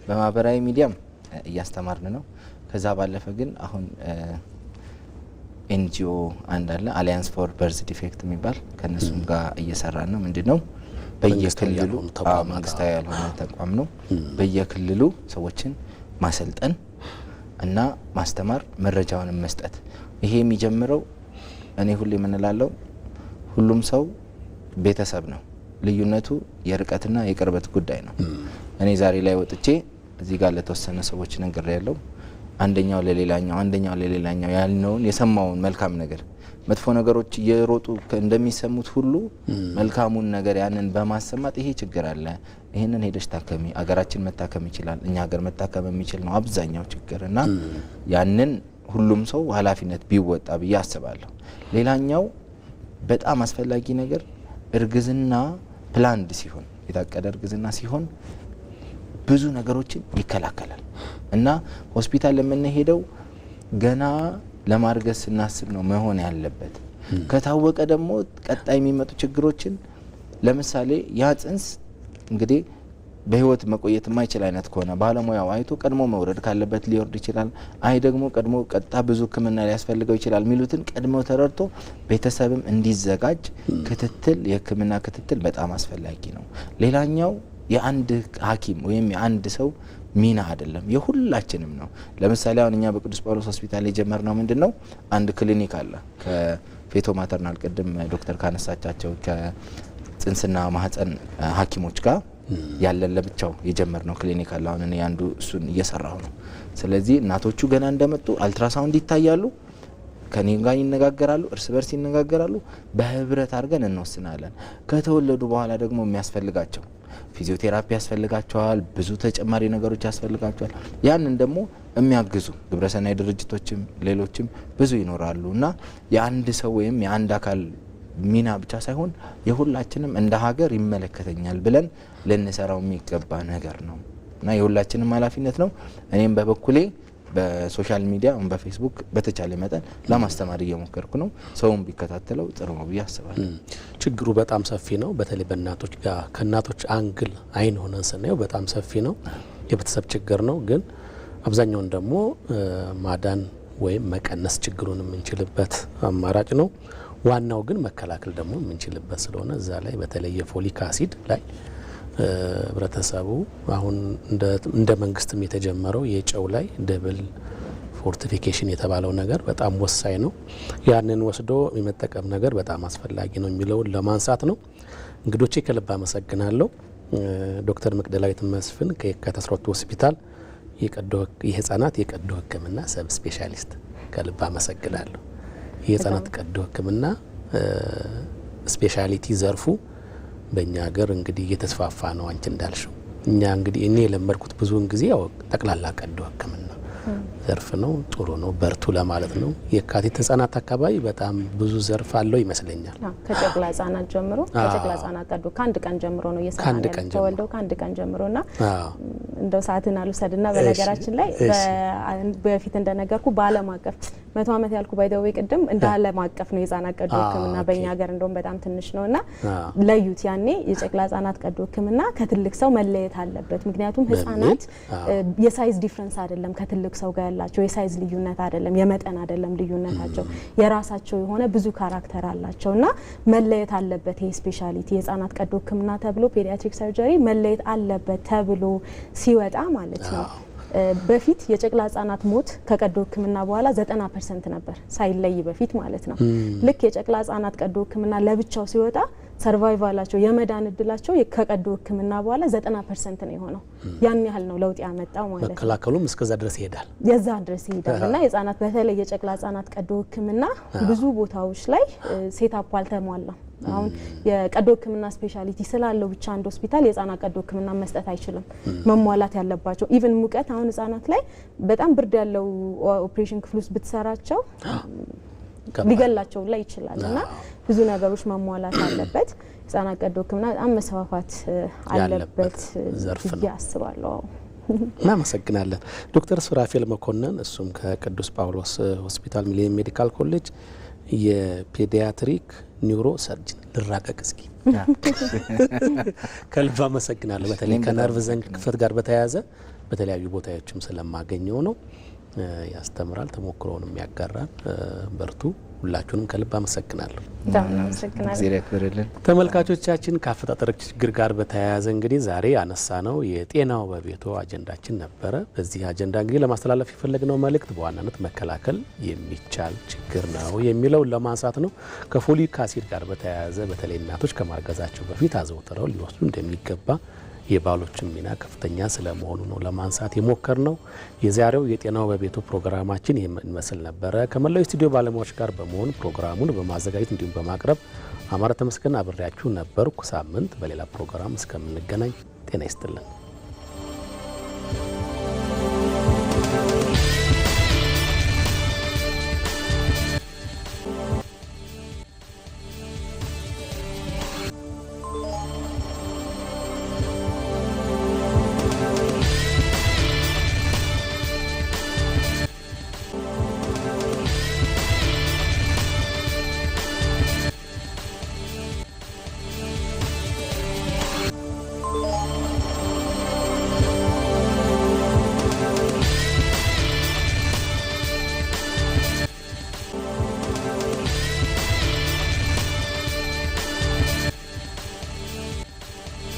S3: በማህበራዊ ሚዲያም እያስተማርን ነው። ከዛ ባለፈ ግን አሁን ኤንጂኦ አንድ አለ አሊያንስ ፎር በርዝ ዲፌክት የሚባል ከነሱም ጋር እየሰራን ነው። ምንድነው በየክልሉ መንግስታዊ ያልሆነ ተቋም ነው። በየክልሉ ሰዎችን ማሰልጠን እና ማስተማር፣ መረጃውን መስጠት። ይሄ የሚጀምረው እኔ ሁሌ የምንላለው ሁሉም ሰው ቤተሰብ ነው። ልዩነቱ የርቀትና የቅርበት ጉዳይ ነው። እኔ ዛሬ ላይ ወጥቼ እዚህ ጋር ለተወሰነ ሰዎች ነገር ያለው አንደኛው ለሌላኛው ያልነውን የሰማውን መልካም ነገር መጥፎ ነገሮች እየሮጡ እንደሚሰሙት ሁሉ መልካሙን ነገር ያንን በማሰማት ይሄ ችግር አለ፣ ይሄንን ሄደሽ ታከሚ፣ አገራችን መታከም ይችላል፣ እኛ ሀገር መታከም የሚችል ነው አብዛኛው ችግር እና ያንን ሁሉም ሰው ኃላፊነት ቢወጣ ብዬ አስባለሁ። ሌላኛው በጣም አስፈላጊ ነገር እርግዝና ፕላንድ ሲሆን የታቀደ እርግዝና ሲሆን ብዙ ነገሮችን ይከላከላል እና ሆስፒታል የምንሄደው ገና ለማርገዝ ስናስብ ነው መሆን ያለበት። ከታወቀ ደግሞ ቀጣይ የሚመጡ ችግሮችን ለምሳሌ ያ ጽንስ እንግዲህ በህይወት መቆየት የማይችል አይነት ከሆነ ባለሙያው አይቶ ቀድሞ መውረድ ካለበት ሊወርድ ይችላል። አይ ደግሞ ቀድሞ ቀጣ ብዙ ሕክምና ሊያስፈልገው ይችላል ሚሉትን ቀድሞ ተረድቶ ቤተሰብም እንዲዘጋጅ ክትትል የሕክምና ክትትል በጣም አስፈላጊ ነው። ሌላኛው የአንድ ሐኪም ወይም የአንድ ሰው ሚና አይደለም የሁላችንም ነው። ለምሳሌ አሁን እኛ በቅዱስ ጳውሎስ ሆስፒታል የጀመርነው ምንድነው አንድ ክሊኒክ አለ ከፌቶ ማተርናል ቅድም ዶክተር ካነሳቻቸው ከጽንስና ማህፀን ሐኪሞች ጋር ያለን ለብቻው የጀመርነው ክሊኒክ አለ። አሁን እኔ አንዱ እሱን እየሰራሁ ነው። ስለዚህ እናቶቹ ገና እንደመጡ አልትራሳውንድ ይታያሉ፣ ከኔ ጋር ይነጋገራሉ፣ እርስ በርስ ይነጋገራሉ፣ በህብረት አድርገን እንወስናለን። ከተወለዱ በኋላ ደግሞ የሚያስፈልጋቸው ፊዚዮቴራፒ ያስፈልጋቸዋል፣ ብዙ ተጨማሪ ነገሮች ያስፈልጋቸዋል። ያንን ደግሞ የሚያግዙ ግብረሰናይ ድርጅቶችም ሌሎችም ብዙ ይኖራሉ እና የአንድ ሰው ወይም የአንድ አካል ሚና ብቻ ሳይሆን የሁላችንም እንደ ሀገር ይመለከተኛል ብለን ልንሰራው የሚገባ ነገር ነው እና የሁላችንም ኃላፊነት ነው። እኔም በበኩሌ በሶሻል ሚዲያ በፌስቡክ በተቻለ መጠን ለማስተማር እየሞከርኩ ነው። ሰውም ቢከታተለው ጥሩ ነው ብዬ አስባለሁ።
S1: ችግሩ በጣም ሰፊ ነው። በተለይ በእናቶች ጋር ከእናቶች አንግል አይን ሆነን ስናየው በጣም ሰፊ ነው። የቤተሰብ ችግር ነው። ግን አብዛኛውን ደግሞ ማዳን ወይም መቀነስ ችግሩን የምንችልበት አማራጭ ነው። ዋናው ግን መከላከል ደግሞ የምንችልበት ስለሆነ እዛ ላይ በተለይ የፎሊክ አሲድ ላይ ህብረተሰቡ አሁን እንደ መንግስትም የተጀመረው የጨው ላይ ደብል ፎርቲፊኬሽን የተባለው ነገር በጣም ወሳኝ ነው። ያንን ወስዶ የመጠቀም ነገር በጣም አስፈላጊ ነው የሚለውን ለማንሳት ነው። እንግዶቼ ከልብ አመሰግናለሁ። ዶክተር መቅደላዊት መስፍን ከየካቲት 12 ሆስፒታል የህፃናት የቀዶ ሕክምና ሰብ ስፔሻሊስት ከልብ አመሰግናለሁ። የህፃናት ቀዶ ሕክምና ስፔሻሊቲ ዘርፉ በእኛ ሀገር እንግዲህ እየተስፋፋ ነው። አንቺ እንዳልሽው እኛ እንግዲህ እኔ የለመድኩት ብዙውን ጊዜ ያው ጠቅላላ ቀዶ ሕክምና ዘርፍ ነው። ጥሩ ነው፣ በርቱ ለማለት ነው። የካቲት ህጻናት አካባቢ በጣም ብዙ ዘርፍ አለው ይመስለኛል።
S2: ከጨቅላ ህጻናት ጀምሮ ከጨቅላ ህጻናት ቀዶ ከአንድ ቀን ጀምሮ ነው እየሰራን ተወልደው ከአንድ ቀን ጀምሮና እንደው ሰዓትን አልውሰድና በነገራችን ላይ በፊት እንደነገርኩ በዓለም አቀፍ 100 ዓመት ያልኩ ባይደው ቅድም እንደ ዓለም አቀፍ ነው የህጻናት ቀዶ ሕክምና በእኛ ሀገር እንደውም በጣም ትንሽ ነውና ለዩት ያኔ የጨቅላ ህጻናት ቀዶ ሕክምና ከትልቅ ሰው መለየት አለበት። ምክንያቱም ህጻናት የሳይዝ ዲፍረንስ አይደለም ከትልቅ ሰው ጋር ያላቸው የሳይዝ ልዩነት አይደለም፣ የመጠን አይደለም ልዩነታቸው፣ የራሳቸው የሆነ ብዙ ካራክተር አላቸውና መለየት አለበት። ይሄ ስፔሻሊቲ የህጻናት ቀዶ ሕክምና ተብሎ ፔዲያትሪክ ሰርጀሪ መለየት አለበት ተብሎ ሲወጣ ማለት ነው። በፊት የጨቅላ ህጻናት ሞት ከቀዶ ሕክምና በኋላ 90% ነበር ሳይለይ በፊት ማለት ነው። ልክ የጨቅላ ህጻናት ቀዶ ሕክምና ለብቻው ሲወጣ ሰርቫይቫላቸው የመዳን እድላቸው ከቀዶ ሕክምና በኋላ 90% ነው የሆነው። ያን ያህል ነው ለውጥ ያመጣው ማለት ነው።
S1: መከላከሉም እስከዛ ድረስ ይሄዳል፣
S2: የዛ ድረስ ይሄዳልና የህጻናት በተለይ የጨቅላ ህጻናት ቀዶ ሕክምና ብዙ ቦታዎች ላይ ሴታፕ አልተሟላም። አሁን የቀዶ ሕክምና ስፔሻሊቲ ስላለው ብቻ አንድ ሆስፒታል የህጻናት ቀዶ ሕክምና መስጠት አይችልም። መሟላት ያለባቸው ኢቭን ሙቀት አሁን ህጻናት ላይ በጣም ብርድ ያለው ኦፕሬሽን ክፍል ውስጥ ብትሰራቸው ሊገላቸው ላይ ይችላልና ብዙ ነገሮች መሟላት አለበት። ህጻናት ቀዶ ሕክምና በጣም መስፋፋት አለበት ብዬ አስባለሁ።
S1: እናመሰግናለን። ዶክተር ሱራፌል መኮንን እሱም ከቅዱስ ጳውሎስ ሆስፒታል ሚሊኒየም ሜዲካል ኮሌጅ የፔዲያትሪክ ኒውሮ ሰርጅን ልራቀቅ እስኪ ከልብ አመሰግናለሁ። በተለይ ከነርቭ ዘንግ ክፍተት ጋር በተያያዘ በተለያዩ ቦታዎችም ስለማገኘው ነው። ያስተምራል፣ ተሞክሮውንም ያጋራል። በርቱ። ሁላችሁንም ከልብ አመሰግናለሁ። ተመልካቾቻችን ከአፈጣጠር ችግር ጋር በተያያዘ እንግዲህ ዛሬ ያነሳ ነው የጤናው በቤቶ አጀንዳችን ነበረ። በዚህ አጀንዳ እንግዲህ ለማስተላለፍ የፈለግነው መልእክት በዋናነት መከላከል የሚቻል ችግር ነው የሚለውን ለማንሳት ነው። ከፎሊክ አሲድ ጋር በተያያዘ በተለይ እናቶች ከማርገዛቸው በፊት አዘውትረው ሊወስዱ እንደሚገባ የባሎችን ሚና ከፍተኛ ስለመሆኑ ነው ለማንሳት የሞከር ነው። የዛሬው የጤናው በቤቱ ፕሮግራማችን ይመስል ነበረ። ከመላው ስቱዲዮ ባለሙያዎች ጋር በመሆን ፕሮግራሙን በማዘጋጀት እንዲሁም በማቅረብ አማረ ተመስገን አብሬያችሁ ነበርኩ። ሳምንት በሌላ ፕሮግራም እስከምንገናኝ ጤና ይስጥልን።